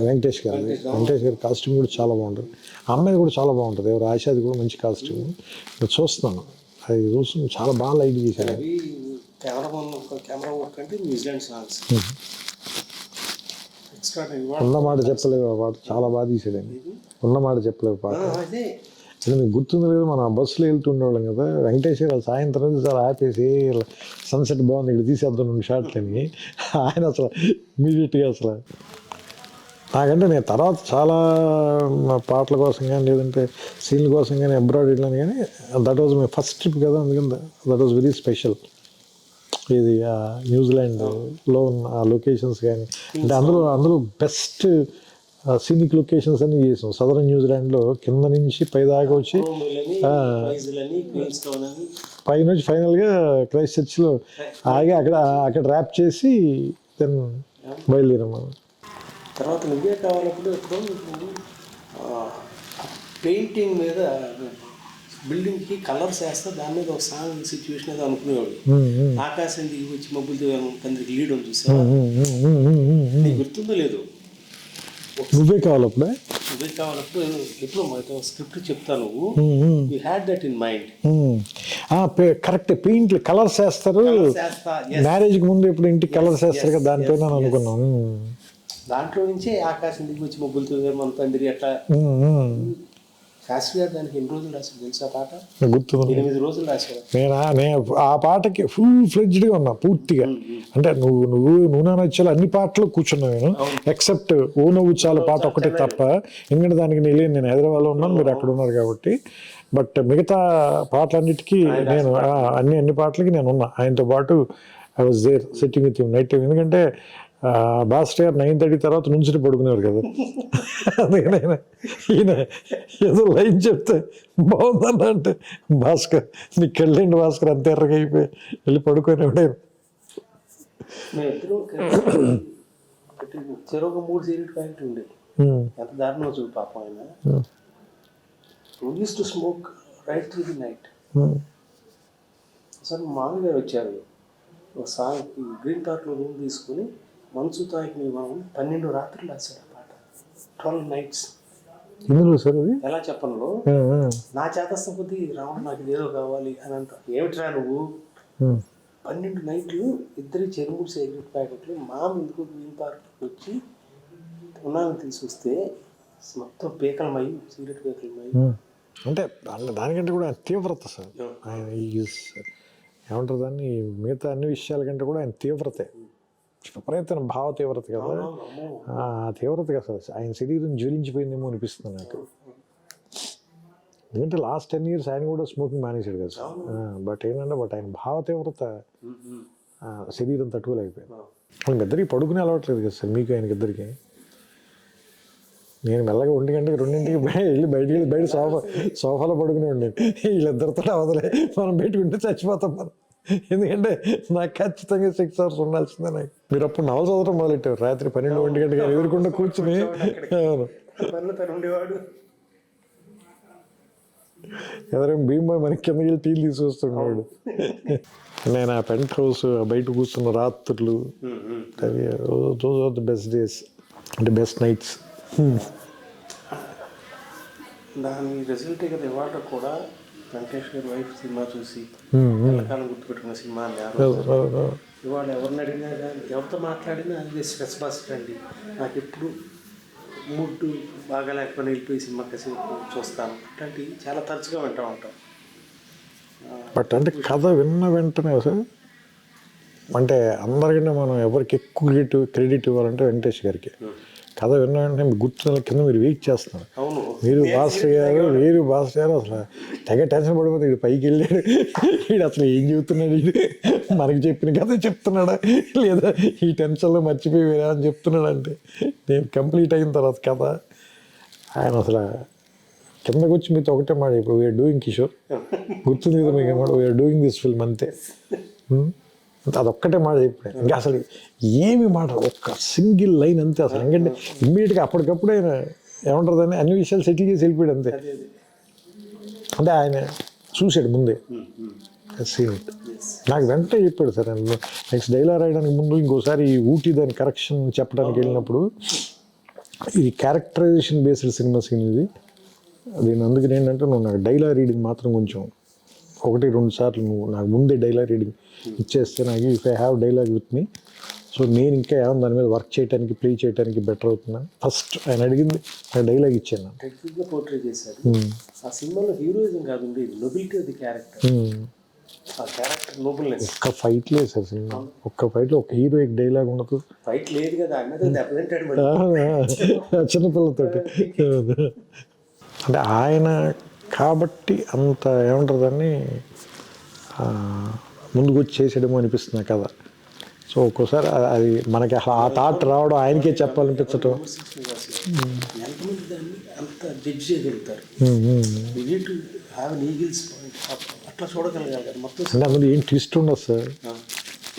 వెంకటేష్ గారి కాస్ట్యూమ్ కూడా చాలా బాగుంటుంది. ఆ అమ్మాయి కూడా చాలా బాగుంటుంది, ఎవరు ఆశాది కూడా మంచి కాస్ట్యూమ్. నేను చూస్తున్నాను, అది చూస్తున్నాను, చాలా బాగా లైట్ చేశారు. కెమెరా వర్క్ అంటే న్యూజిలాండ్ సాంగ్స్ ఎక్స్ట్రా ఉన్నమాట చెప్పలేవు ఆ పాట చాలా బాగా తీసాడండి. ఉన్నమాట చెప్పలేవు పాట. అదే అసలు మీకు గుర్తుంది లేదు, మనం ఆ బస్సులో వెళ్తుండేవాళ్ళం కదా, వెంకటేష్ గారు సాయంత్రం సార్ ఆపేసి సన్సెట్ బాగుంది ఇక్కడ తీసేద్దాం 2 షాట్లని. ఆయన అసలు ఇమీడియట్గా అసలు నాకంటే నేను తర్వాత చాలా పాటల కోసం కానీ లేదంటే సీన్ల కోసం కానీ అబ్రాడ్ వెళ్ళాను, కానీ that was my first trip కదా, అందుకని దట్ వాజ్ వెరీ స్పెషల్. ఇది న్యూజిలాండ్లో ఉన్న ఆ లొకేషన్స్ కానీ అంటే అందులో బెస్ట్ సీనిక్ లొకేషన్స్ అన్ని చేసాం. సదరన్ న్యూజిలాండ్లో కింద నుంచి పై దాకా వచ్చి పై నుంచి ఫైనల్గా క్రైస్ట్ చర్చ్లో ఆగి అక్కడ ర్యాప్ చేసి దెన్ బయలుదేరాం మనం. తర్వాత నువ్వే కావాలప్పుడు ఎప్పుడు పెయింటింగ్ మీద బిల్డింగ్కి కలర్స్ వేస్తే దాని మీద ఒక సాంగ్ సిచ్యువేషన్ ఏదో అనుకునేవాడు. ఆకాశం దిగి వచ్చి మబ్బులతో కొందరికి లీడ్ అని చూసావా? నీకు గుర్తుందో లేదు? నువ్వే కావాలప్పుడే ఎప్పుడు మాతో స్క్రిప్ట్ చెప్తాను, you had that in mind. Correct, paint colours వేస్తారు మ్యారేజ్కి ముందు, ఇప్పుడు ఇంటికి కలర్స్ వేస్తారు కదా, దానిపైన అనుకున్నాను. దాంట్లో నుంచే ఆకాశం దిగి వచ్చి మబ్బులతో మన తండ్రి అట్లా. శాస్త్రి గారు దానికి ఎన్ని రోజులు రాశారు తెలుసా పాట? గుర్తుంది, 8 రోజులు రాశారు. నేను ఆ పాటకి ఫుల్ ఫ్లెడ్జ్డ్గా ఉన్నా పూర్తిగా. అంటే నువ్వు నచ్చాలి అన్ని పాటలు కూర్చున్నా నేను, ఎక్సెప్ట్ ఓ నవ్వు చాలా పాట ఒకటే తప్ప. ఎందుకంటే దానికి నేను హైదరాబాద్లో ఉన్నాను, మీరు అక్కడ ఉన్నారు కాబట్టి. బట్ మిగతా పాటలన్నిటికీ నేను అన్ని పాటలకి నేను ఉన్నా ఆయనతో పాటు. I was there sitting with him night time. ఎందుకంటే భాస్కర్ గారు 9:30 తర్వాత నుంచి పడుకునేవారు కదా. అందుకని ఈయన ఏదో లైన్ చెప్తే బాగుందన్న అంటే, భాస్కర్ నీకు వెళ్ళండి భాస్కర్ అంత ఎర్రగా అయిపోయి వెళ్ళి పడుకునేవాడు. చెరొక 3 సిగరెట్ ప్యాకెట్లు ఉండేది. ఎంత దారుణం చూడు పాపం ఆయన. Use to smoke right through the night. అసలు మామూలు గారు వచ్చారు, ఒక సాంగ్ గ్రీన్ పార్క్లో రూమ్ తీసుకుని మనసు తాకి మనం 12 రాత్రులు రాశాడు ఆ పాట. 12 nights. ఎలా చెప్పను, నా చేతస్థం కొద్దీ రావడం నాకు ఇదేదో కావాలి అని అంట. ఏమిట్రా నువ్వు 12 నైట్లు ఇద్దరి చెరువుడు సిగరెట్ ప్యాకెట్లు మామ ఎందుకు గ్రీన్ పార్క్కి వచ్చి ఉన్నాను తీసుకొస్తే మొత్తం పీకలమయ్యి సిగరెట్ పీకలమయ్యి. అంటే దానికంటే కూడా తీవ్రత సార్ ఆయన ఏమంటారు దాన్ని, మిగతా అన్ని విషయాల కంటే కూడా ఆయన తీవ్రతే, విపరీతమైన భావ తీవ్రత కదా. ఆ తీవ్రత కదా ఆయన శరీరం జ్వలించిపోయిందేమో అనిపిస్తుంది నాకు. ఎందుకంటే లాస్ట్ 10 years ఆయన కూడా స్మోకింగ్ మానేశాడు కదా సార్. బట్ ఆయన భావ తీవ్రత శరీరం తట్టుకోలేకపోయింది. వాళ్ళకి ఇద్దరికి పడుకునే అలవాట్లేదు కదా సార్, మీకు ఆయనకి ఇద్దరికి. నేను మెల్లగా 1 గంటకి 2ంటికి వెళ్ళి బయట సోఫాలో పడుకునే ఉండేది. వీళ్ళిద్దరితో అవదలే, మనం పెట్టుకుంటే చచ్చిపోతాం మనం. ఎందుకంటే నాకు ఖచ్చితంగా 6 hours ఉండాల్సిందే. నాకు మీరు అప్పుడు నవల చదవడం మొదలెట్టారు రాత్రి 12-1 గంటకి ఎదురుకుండా కూర్చుని. ఎవరైనా భీమ్బాయ్ మనకి కిందకి వెళ్ళి టీలు తీసుకొస్తున్నాడు. నేను ఆ పెంట్ హౌస్ బయట కూర్చున్న రాత్రులు, those are the best days, అంటే బెస్ట్ నైట్స్. దాని రిజల్ట్ కదా ఇవాళ కూడా వెంకటేష్ గారి వైఫ్ సినిమా చూసి ఎంతకాలం గుర్తుపెట్టుకున్న సినిమా. ఇవాళ ఎవరిని అడిగినా కానీ ఎవరితో మాట్లాడినా అది స్ట్రెస్ బస్టర్ అండి. నాకు ఎప్పుడు మూడ్ బాగా లేకపోయినా వెళ్ళిపోయి సినిమా కాసేపు చూస్తాను. అట్లాంటివి చాలా తరచుగా వింటూ ఉంటాం. బట్ అంటే కథ విన్న వెంటనే సార్, అంటే అందరికన్నా మనం ఎవరికి ఎక్కువ క్రెడిట్ ఇవ్వాలంటే వెంకటేష్ గారికి. కథ విన్న వెంటనే గుర్తున్న కింద మీరు వెయిట్ చేస్తున్నారు. మీరు భాస్కర్ గారు అసలు తెగ టెన్షన్ పడిపోతే వీడు పైకి వెళ్ళాడు, వీడు అసలు ఏం చెబుతున్నాడు, వీడు మనకి చెప్పిన కథ చెప్తున్నాడా లేదా ఈ టెన్షన్లో మర్చిపోయి వేరే అని చెప్తున్నాడు. అంటే నేను కంప్లీట్ అయిన తర్వాత కథ ఆయన అసలు కిందకు వచ్చి మీతో ఒకటే మాట, ఇప్పుడు వీఆర్ డూయింగ్ కిషోర్, గుర్తుంది కదా మీకు మాట, వీఆర్ డూయింగ్ దిస్ ఫిల్మ్ అంతే. అదొక్కటే మాట చెప్పాడు. ఇంకా అసలు ఏమి మాట, ఒక్క సింగిల్ లైన్ అంతే. అసలు ఎందుకంటే ఇమ్మీడియట్గా అప్పటికప్పుడు ఆయన ఏమంటారు దాన్ని అన్ని విషయాలు సెటిల్ చేసి వెళ్ళిపోయాడు అంతే. అంటే ఆయన చూశాడు ముందే సీన్. నాకు వెంటనే చెప్పాడు సార్. ఆయన నెక్స్ట్ డైలాగ్ రాయడానికి ముందు ఇంకోసారి ఊటీ దాని కరెక్షన్ చెప్పడానికి వెళ్ళినప్పుడు, ఇది క్యారెక్టరైజేషన్ బేస్డ్ సినిమా సీన్ ఇది, దీని అందుకని ఏంటంటే నువ్వు నాకు డైలాగ్ రీడింగ్ మాత్రం కొంచెం 1-2 సార్లు నువ్వు నాకు ముందే డైలాగ్ రీడింగ్ ఇచ్చేస్తే నాకు if I have dialogue with me so నేను ఇంకా ఏమన్నా దాని మీద వర్క్ చేయడానికి ప్లే చేయడానికి బెటర్ అవుతున్నాను. ఫస్ట్ ఆయన అడిగింది ఆ డైలాగ్ ఇచ్చాను. టెక్నిక్గా పోర్ట్రే చేశారు. ఆ సినిమాలో హీరోయిజం కాదు ఉండేది, నొబిలిటీ ఆఫ్ ది క్యారెక్టర్. ఆ క్యారెక్టర్ నోబుల్నెస్. ఒక్క ఫైట్ లేదు సార్ సినిమా, ఒక్క ఫైట్లో ఒక హీరోయిక్ డైలాగ్ ఉండదు. ఫైట్ లేదు కదా అన్నది దెబ్బతింటాడు చిన్నపిల్లతోటి. అంటే ఆయన కాబట్టి అంత ఏమంటుందని ముందుకు వచ్చి చేసేయడమో అనిపిస్తుంది కదా. సో ఒక్కోసారి అది మనకి ఆ థాట్ రావడం, ఆయనకే చెప్పాలనిపించటం. ఎంతమంది దాన్ని అంత జడ్జ్ చేయగలుగుతారు, అట్లా చూడగలగాలి మొత్తం. అంటే అందులో ఏం ట్విస్ట్ ఉండదు సార్,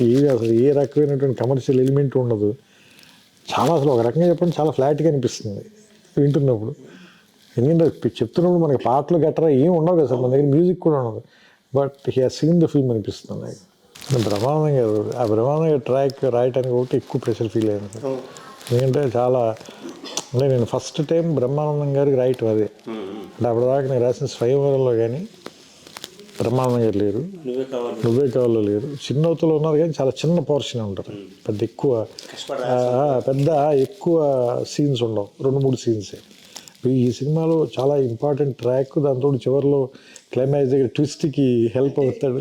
ఏది అసలు ఏ రకమైనటువంటి కమర్షియల్ ఎలిమెంట్ ఉండదు. చాలా అసలు ఒక రకంగా చెప్పండి చాలా ఫ్లాట్గా అనిపిస్తుంది వింటున్నప్పుడు. ఎందుకంటే చెప్తున్నప్పుడు మనకి పాటలు గట్రా ఏం ఉండవు కదా సార్, మన దగ్గర మ్యూజిక్ కూడా ఉండదు. But he has seen the film అనిపిస్తుంది నాకు. బ్రహ్మానందం గారు ఆ బ్రహ్మానందం గారు ట్రాక్ రాయటానికి ఒకటి ఎక్కువ ప్రెషర్ ఫీల్ అయ్యింది సార్. ఎందుకంటే చాలా అంటే నేను ఫస్ట్ టైం బ్రహ్మానందం గారికి రాయటం అదే. అంటే అప్పటిదాకా నేను రాసిన స్వయంవరంలో కానీ బ్రహ్మానందం గారు లేరు, నువ్వే కావాలో లేరు, చిన్నవతలో ఉన్నారు కానీ చాలా చిన్న పోర్షన్ ఉంటారు, పెద్ద ఎక్కువ సీన్స్ ఉండవు, 2-3 సీన్సే. ఈ సినిమాలో చాలా ఇంపార్టెంట్ ట్రాక్, దాంతో చివరిలో క్లైమాక్స్ దగ్గర ట్విస్ట్కి హెల్ప్ అవుతాడు.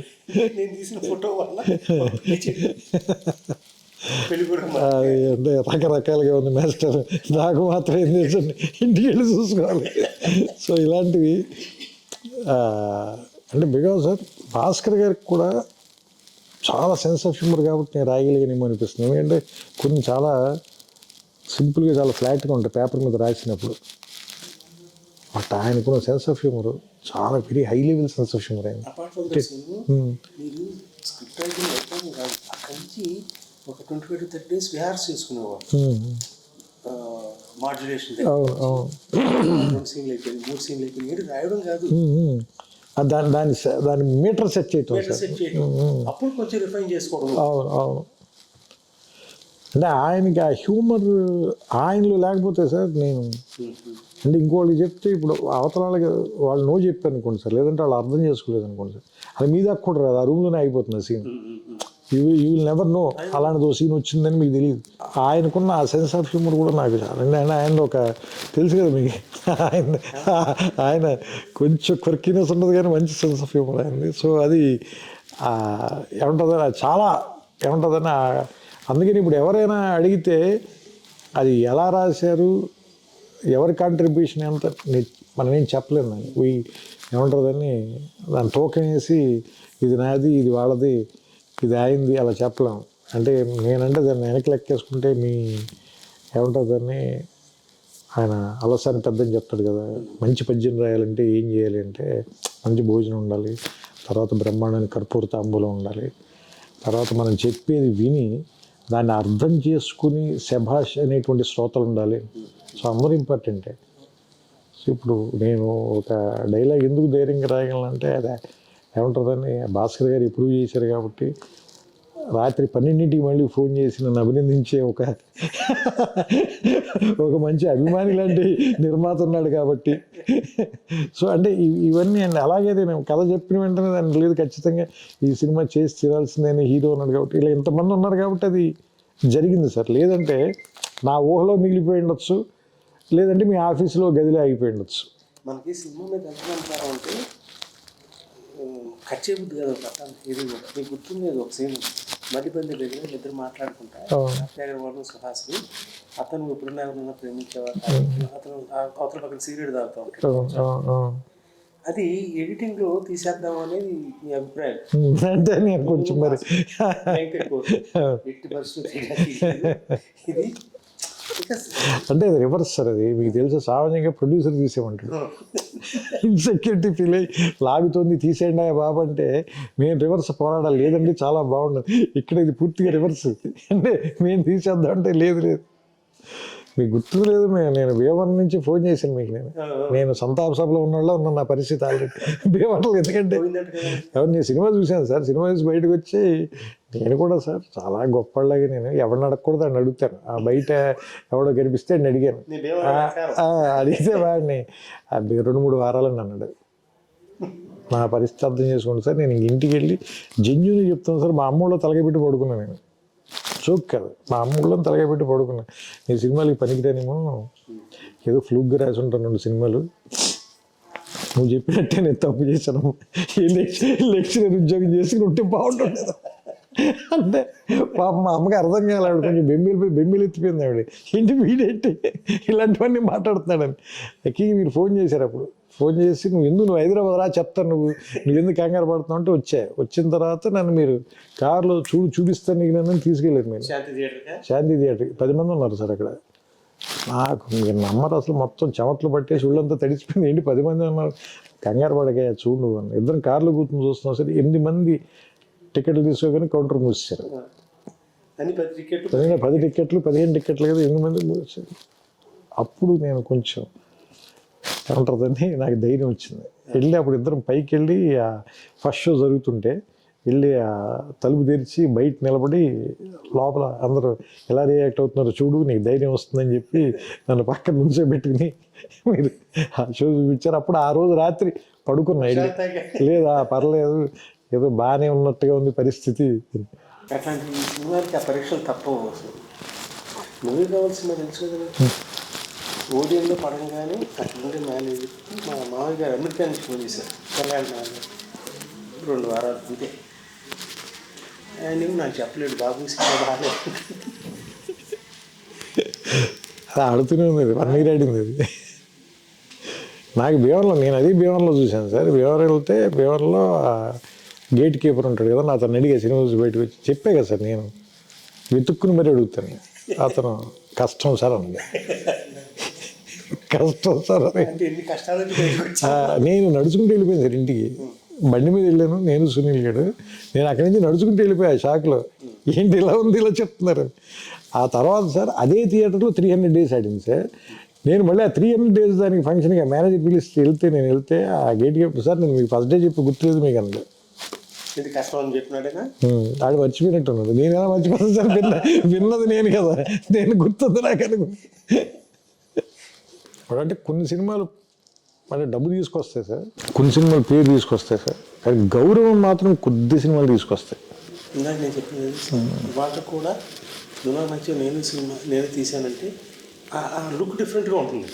అది అంటే రకరకాలుగా ఉంది మాస్టర్, నాకు మాత్రం ఏం చేసండి ఇంటికి వెళ్ళి చూసుకోవాలి. సో ఇలాంటివి అంటే బికాజ్ సార్ భాస్కర్ గారికి కూడా చాలా సెన్స్ ఆఫ్ హ్యూమర్ కాబట్టి నేను రాయగలిగానేమో అనిపిస్తుంది. ఎందుకంటే కొన్ని చాలా సింపుల్గా చాలా ఫ్లాట్గా ఉంటాయి పేపర్ మీద రాసినప్పుడు. బట్ ఆయనకున్న సెన్స్ ఆఫ్ హ్యూమర్ చాలా very high level sense of humour అయింది. మీరు స్క్రిప్ట్ రైటింగ్ అయిపోయింది కాదు, అక్కడి నుంచి ఒక 25-30 days రిహార్స్ చేసుకునేవారు. మాడ్యులేషన్ 2 సీన్లు అయిపోయింది, 3 సీన్లు అయిపోయింది, ఏంటి రాయడం కాదు, దాని మీటర్ సెట్ చేయటం, అప్పుడు కొంచెం రిఫైన్ చేసుకోవడం. అవును. అంటే ఆయనకి ఆ హ్యూమర్ ఆయనలో లేకపోతే సార్ నేను అంటే ఇంకోళ్ళకి చెప్తే ఇప్పుడు అవతల వాళ్ళు నో చెప్పారు అనుకోండి సార్, లేదంటే వాళ్ళు అర్థం చేసుకోలేదు అనుకోండి సార్, అది మీ దాకా కూడా రాదు, ఆ రూమ్లోనే అయిపోతుంది scene. You will never know అలాంటిది ఓ సీన్ వచ్చిందని మీకు తెలియదు. ఆయనకున్న ఆ సెన్స్ ఆఫ్ హ్యూమర్ కూడా నాకు చాలా అంటే ఆయన ఒక తెలుసు కదా మీకు, ఆయన కొంచెం క్వర్కినెస్ ఉండదు కానీ మంచి సెన్స్ ఆఫ్ హ్యూమర్ అయింది. సో అది ఏముంటుందని చాలా ఏముంటుందని అందుకని ఇప్పుడు ఎవరైనా అడిగితే అది ఎలా రాశారు, ఎవరి కాంట్రిబ్యూషన్ ఎంత మనం ఏం చెప్పలేము. దాన్ని ఏముంటుందని దాన్ని టోకెన్ వేసి ఇది నాది ఇది వాళ్ళది ఇది అయింది అలా చెప్పలేము. అంటే నేనంటే దాన్ని వెనక్కి లెక్కేసుకుంటే మీ ఏముంటుందని ఆయన అలసాని పెద్దని చెప్తాడు కదా, మంచి పద్యం రాయాలంటే ఏం చేయాలి అంటే మంచి భోజనం ఉండాలి, తర్వాత బ్రహ్మాండానికి కర్పూర తాంబూలం ఉండాలి, తర్వాత మనం చెప్పేది విని దాన్ని అర్థం చేసుకుని శభాష్ అనేటువంటి శ్రోతలు ఉండాలి. సో అందరూ ఇంపార్టెంటే. సో ఇప్పుడు నేను ఒక డైలాగ్ ఎందుకు ధైర్యంగా రాయగలనంటే అదే ఏముంటుందని భాస్కర్ గారు ఎప్పుడు చేశారు కాబట్టి రాత్రి 12ంటికి మళ్ళీ ఫోన్ చేసి నన్ను అభినందించే ఒక మంచి అభిమాని లాంటి నిర్మాత ఉన్నాడు కాబట్టి. సో అంటే ఇవన్నీ అండి. అలాగే నేను కథ చెప్పిన వెంటనే దాన్ని లేదు ఖచ్చితంగా ఈ సినిమా చేసి తీరాల్సిందని హీరో ఉన్నాడు కాబట్టి ఇలా ఇంతమంది ఉన్నారు కాబట్టి అది జరిగింది సార్. లేదంటే నా ఊహలో మిగిలిపోయి ఉండొచ్చు, లేదంటే మీ ఆఫీసులో గదిలో అయిపోయి ఉండొచ్చు. మనకి సినిమా మీద ఎంత అంటే కట్ చేయబుద్ది కదా ఒక కథ. ఇది మీకు గుర్తుండేది ఒక సీన్, మధ్యబంది దగ్గర ఇద్దరు మాట్లాడుకుంటా, అగర్వాల్ సుహాస్ని, అతను ఎప్పుడున్నా ఎవరన్నా ప్రేమించేవారు, అతను అవతల పక్కన సిగరెట్ తాగుతూ ఉంటాడు. అది ఎడిటింగ్లో తీసేద్దాం అనేది మీ అభిప్రాయం? అంటే నేను కొంచెం మరి ఎట్టి పరిస్థితి ఇది అంటే అది రివర్స్ సార్. అది మీకు తెలుసు, సామాన్యంగా ప్రొడ్యూసర్ తీసేయమంటాడు, ఇన్సెక్యూరిటీ ఫీల్ అయ్యి లాగుతోంది తీసేయండి బాబు అంటే మేము రివర్స్ పోరాడాలి, లేదండి చాలా బాగుండదు. ఇక్కడ ఇది పూర్తిగా రివర్స్, అంటే మేము తీసేద్దాం అంటే లేదు మీకు గుర్తు లేదు. నేను భీమవరం నుంచి ఫోన్ చేశాను మీకు, నేను సంతాప సభలో ఉన్నోళ్ళ ఉన్న నా పరిస్థితి ఆల్రెడీ భీమవరంలో. ఎందుకంటే ఎవరు నేను సినిమా చూశాను సార్, సినిమా చూసి బయటకు వచ్చి నేను కూడా సార్ చాలా గొప్పలాగా నేను ఎవరిని అడగకూడదు అని అడుగుతాను. బయట ఎవడో కనిపిస్తే నేను అడిగాను, అడిగితే వాడిని 2-3 వారాలని అన్నాడు. నా పరిస్థితి అర్థం చేసుకోండి సార్, నేను ఇంటికి వెళ్ళి జెన్యూన్గా చెప్తాను సార్, మా అమ్మలో తలగబెట్టి పడుకున్నాను నేను. సో జోక్ కాదు, మా అమ్మలో తలగా పెట్టి పడుకున్నా, నీ సినిమాలకి పనికిరానేమో, ఏదో ఫ్లూక్గా రాసి ఉంటాను 2 సినిమాలు, నువ్వు చెప్పినట్టే నేను తప్పు చేశాను, ఈ లెక్చరర్ ఉద్యోగం చేసుకుని ఉంటే బాగుంటుంది అంటే పాప మా అమ్మకి అర్థం కాలే, ఆవిడ కొంచెం బెమ్మిలు ఎత్తిపోయింది ఆవిడ, ఏంటి వీడేంటి ఇలాంటివన్నీ మాట్లాడుతున్నాడని. ఎక్కి మీరు ఫోన్ చేశారు, అప్పుడు ఫోన్ చేసి నువ్వు హైదరాబాద్ రా చెప్తాను, నువ్వు ఎందుకు కంగారు పడుతున్నావు అంటే వచ్చిన తర్వాత నన్ను మీరు కార్లో చూపిస్తాను నీకు నన్ను తీసుకెళ్ళారు. మీరు శాంతి థియేటర్కి 10 మంది ఉన్నారు సార్ అక్కడ. నాకు మీరు నమ్మరు అసలు, మొత్తం చెమట్లు పట్టేసి ఒళ్ళంతా తడిచిపోయింది, ఏంటి 10 మంది ఉన్నారు, కంగారు పడగా చూడు నువ్వు అని. ఇద్దరం కార్లో కూర్చొని చూస్తున్నాం సరే, 8 మంది టికెట్లు తీసుకోగానే కౌంటర్ మూసేశారు. 10 టికెట్లు 15 టికెట్లు కదా, 8 మంది మూసేశారు. అప్పుడు నేను కొంచెం ఏమంటుందని నాకు ధైర్యం వచ్చింది. వెళ్ళి అప్పుడు ఇద్దరం పైకి వెళ్ళి ఫస్ట్ షో జరుగుతుంటే వెళ్ళి తలుపు తెరిచి బయట నిలబడి లోపల అందరూ ఎలా రియాక్ట్ అవుతున్నారో చూడు, నీకు ధైర్యం వస్తుందని చెప్పి నన్ను పక్కన నుంచో పెట్టుకుని మీరు ఆ షో చూపించారు. అప్పుడు ఆ రోజు రాత్రి పడుకున్నా, వెళ్ళి లేదా పర్లేదు ఏదో బాగానే ఉన్నట్టుగా ఉంది పరిస్థితి. అట్లాంటి సినిమాకి ఆ పరీక్షలు తప్పవు. అసలు మూవీ కావాల్సిన తెలుసు కదా, ఓడియంలో పడంగానే అట్లుండే మేనేజ్ మా మామయ్య గారు అమెరికా నుంచి ఫోన్ చేశారు, తెలంగాణ 2 వారాలు అంతే. ఆయన నాకు చెప్పలేడు, బాబు సినిమా బాగాలేదు అది ఆడుతూనే ఉంది, అది 1 year ఆడింది అది. నాకు భీవరంలో, నేను అది భీవరంలో చూశాను సార్. భీవరం వెళ్తే భీవరంలో గేట్ కీపర్ ఉంటాడు కదా, అతను అడిగా సినిమా చూసి బయటకు వచ్చి చెప్పే కదా సార్, నేను వెతుక్కుని మరీ అడుగుతాను. అతను కష్టం సార్ అన్నది, కష్టం సార్ అని. నేను నడుచుకుంటూ వెళ్ళిపోయాను సార్ ఇంటికి, బండి మీద వెళ్ళాను నేను సునీల్ గారు. నేను అక్కడి నుంచి నడుచుకుంటూ వెళ్ళిపోయా షాక్లో, ఏంటి ఇలా ఉంది ఇలా చెప్తున్నారు. ఆ తర్వాత సార్ అదే థియేటర్లో 300 days ఆడింది సార్. నేను మళ్ళీ ఆ 300 days దానికి ఫంక్షన్గా మేనేజర్ పిలిస్తే నేను వెళ్తే ఆ గేట్ కీపర్ సార్ నేను మీకు ఫస్ట్ డే చెప్పి గుర్తులేదు మీకు అన్నది. ఇది కష్టం అని చెప్పినాడేనా, ఆడు మర్చిపోయినట్టున్నాడు. నేను ఎలా మర్చిపోతాను సార్, విన్నది నేను కదా, నేను గుర్తుంది నాకు అనుకుంది. అంటే కొన్ని సినిమాలు అంటే డబ్బు తీసుకొస్తాయి సార్, కొన్ని సినిమాలు పేరు తీసుకొస్తాయి సార్, కానీ గౌరవం మాత్రం కొద్ది సినిమాలు తీసుకొస్తాయి. ఇందాక నేను చెప్పినది వాళ్ళు కూడా నువ్వు మంచిగా నేను తీశానంటే ఆ లుక్ డిఫరెంట్గా ఉంటుంది.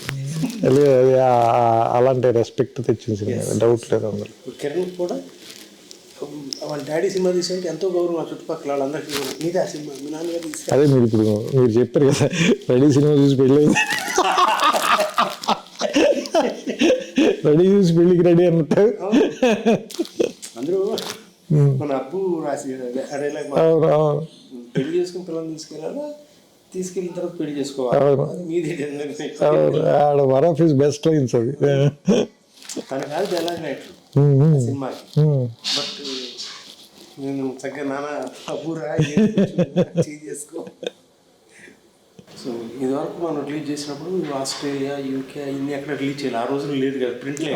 అలాంటి రెస్పెక్ట్ తెచ్చిన సినిమా, డౌట్ లేదు అందులో. కిరణ్ కూడా వాళ్ళ డాడీ సినిమా తీసారంటే ఎంతో గౌరవం ఆ చుట్టుపక్కల వాళ్ళందరికీ. నీదే ఆ సినిమా, మీ నాన్నగారు తీసారు. అదే మీరు ఇప్పుడు మీరు చెప్పారు కదా, రెడీ సినిమా చూసి పెళ్ళైంది, రెడీ చూసి పెళ్ళికి రెడీ అన్నట్టు అందరూ మన అబ్బు రాసి పెళ్లి చేసుకుని పిల్లల్ని తీసుకెళ్ళిన తర్వాత పెళ్లి చేసుకోవాలి, మీది one of his best lines అది. తన కాదు డైలాగ్ రైటర్ సినిమాకి, బట్ నేను చక్కగా నాన్న అబ్బురా చేసుకో. సో ఇదివరకు మనం రిలీజ్ చేసినప్పుడు ఆస్ట్రేలియా యూకే ఇన్ని ఎక్కడ రిలీజ్ చేయాలి, ఆ రోజులు లేదు కదా, ప్రింట్ లేదు.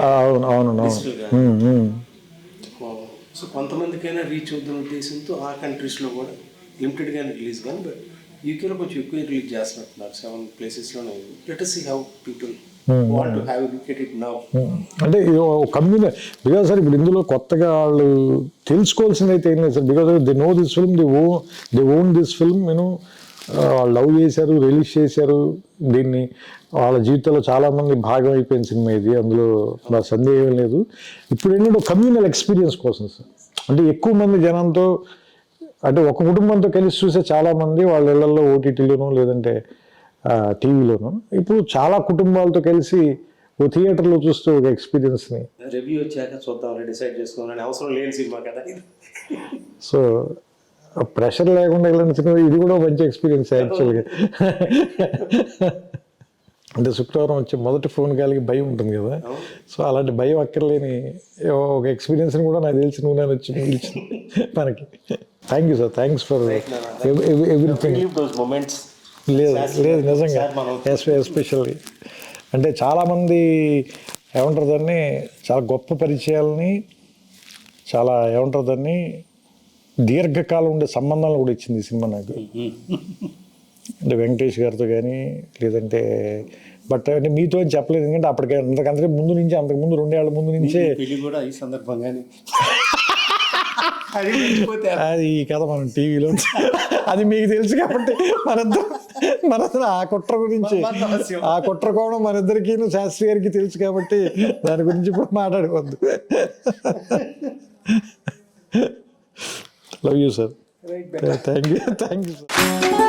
సో కొంతమందికైనా రీచ్ అవుతున్న ఉద్దేశంతో ఆ కంట్రీస్లో కూడా లిమిటెడ్గానే రిలీజ్ కానీ, బట్ యూకేలో కొంచెం ఎక్కువ రిలీజ్ చేస్తున్నట్టున్నారు 7 places-లోనే. Let us see how people want to have a look at it now. అంటే కమ్యూనిటీ బికాజ్ సార్ ఇప్పుడు ఇందులో కొత్తగా వాళ్ళు తెలుసుకోవాల్సింది అయితే ఏం లేదు sir, because they know this film, they own this film. నేను వాళ్ళు లవ్ చేశారు, రిలీజ్ చేశారు దీన్ని, వాళ్ళ జీవితంలో చాలామంది భాగం అయిపోయిన సినిమా ఇది, అందులో నా సందేహం లేదు. ఇప్పుడు ఏంటంటే కమ్యూనల్ ఎక్స్పీరియన్స్ కోసం సార్, అంటే ఎక్కువ మంది జనంతో, అంటే ఒక కుటుంబంతో కలిసి చూసే చాలామంది వాళ్ళ ఇళ్లలో ఓటీటీలోనూ లేదంటే టీవీలోనూ, ఇప్పుడు చాలా కుటుంబాలతో కలిసి ఓ థియేటర్లో చూస్తూ ఒక ఎక్స్పీరియన్స్ని రివ్యూ వచ్చాక చూద్దాం డిసైడ్ చేసుకోవాలని అవసరం లేని సినిమా కదా. సో ప్రెషర్ లేకుండా వెళ్ళిన సినిమా ఇది కూడా మంచి ఎక్స్పీరియన్స్ యాక్చువల్గా. అంటే శుక్రవారం వచ్చే మొదటి ఫోన్ కాల్కి భయం ఉంటుంది కదా, సో అలాంటి భయం అక్కర్లేని ఒక ఎక్స్పీరియన్స్ని కూడా నాకు తెలిసి నువ్వు నేను వచ్చి పిలిచింది మనకి. Thank you sir, thanks for everything. లేదు నిజంగా ఎస్పెషల్లీ అంటే చాలామంది ఏమంటారు దాన్ని, చాలా గొప్ప పరిచయాలని, చాలా ఏమంటారు దాన్ని దీర్ఘకాలం ఉండే సంబంధాలు కూడా ఇచ్చింది ఈ సినిమా నాకు. అంటే వెంకటేష్ గారితో కానీ లేదంటే బట్ అంటే మీతో అని చెప్పలేదు, ఎందుకంటే అప్పటికే అంతకంటే ముందు నుంచి, అంతకుముందు 2 ఏళ్ల ముందు నుంచే కూడా ఈ సందర్భంగానే అది మర్చిపోతే అది ఈ కథ మనం టీవీలో అది మీకు తెలుసు కాబట్టి మనిద్దరం ఆ కుట్ర గురించి ఆ కుట్ర కోణం మనిద్దరికి శాస్త్రి గారికి తెలుసు కాబట్టి దాని గురించి ఇప్పుడు మాట్లాడుకోవద్దు. Love you sir. Right thank you sir.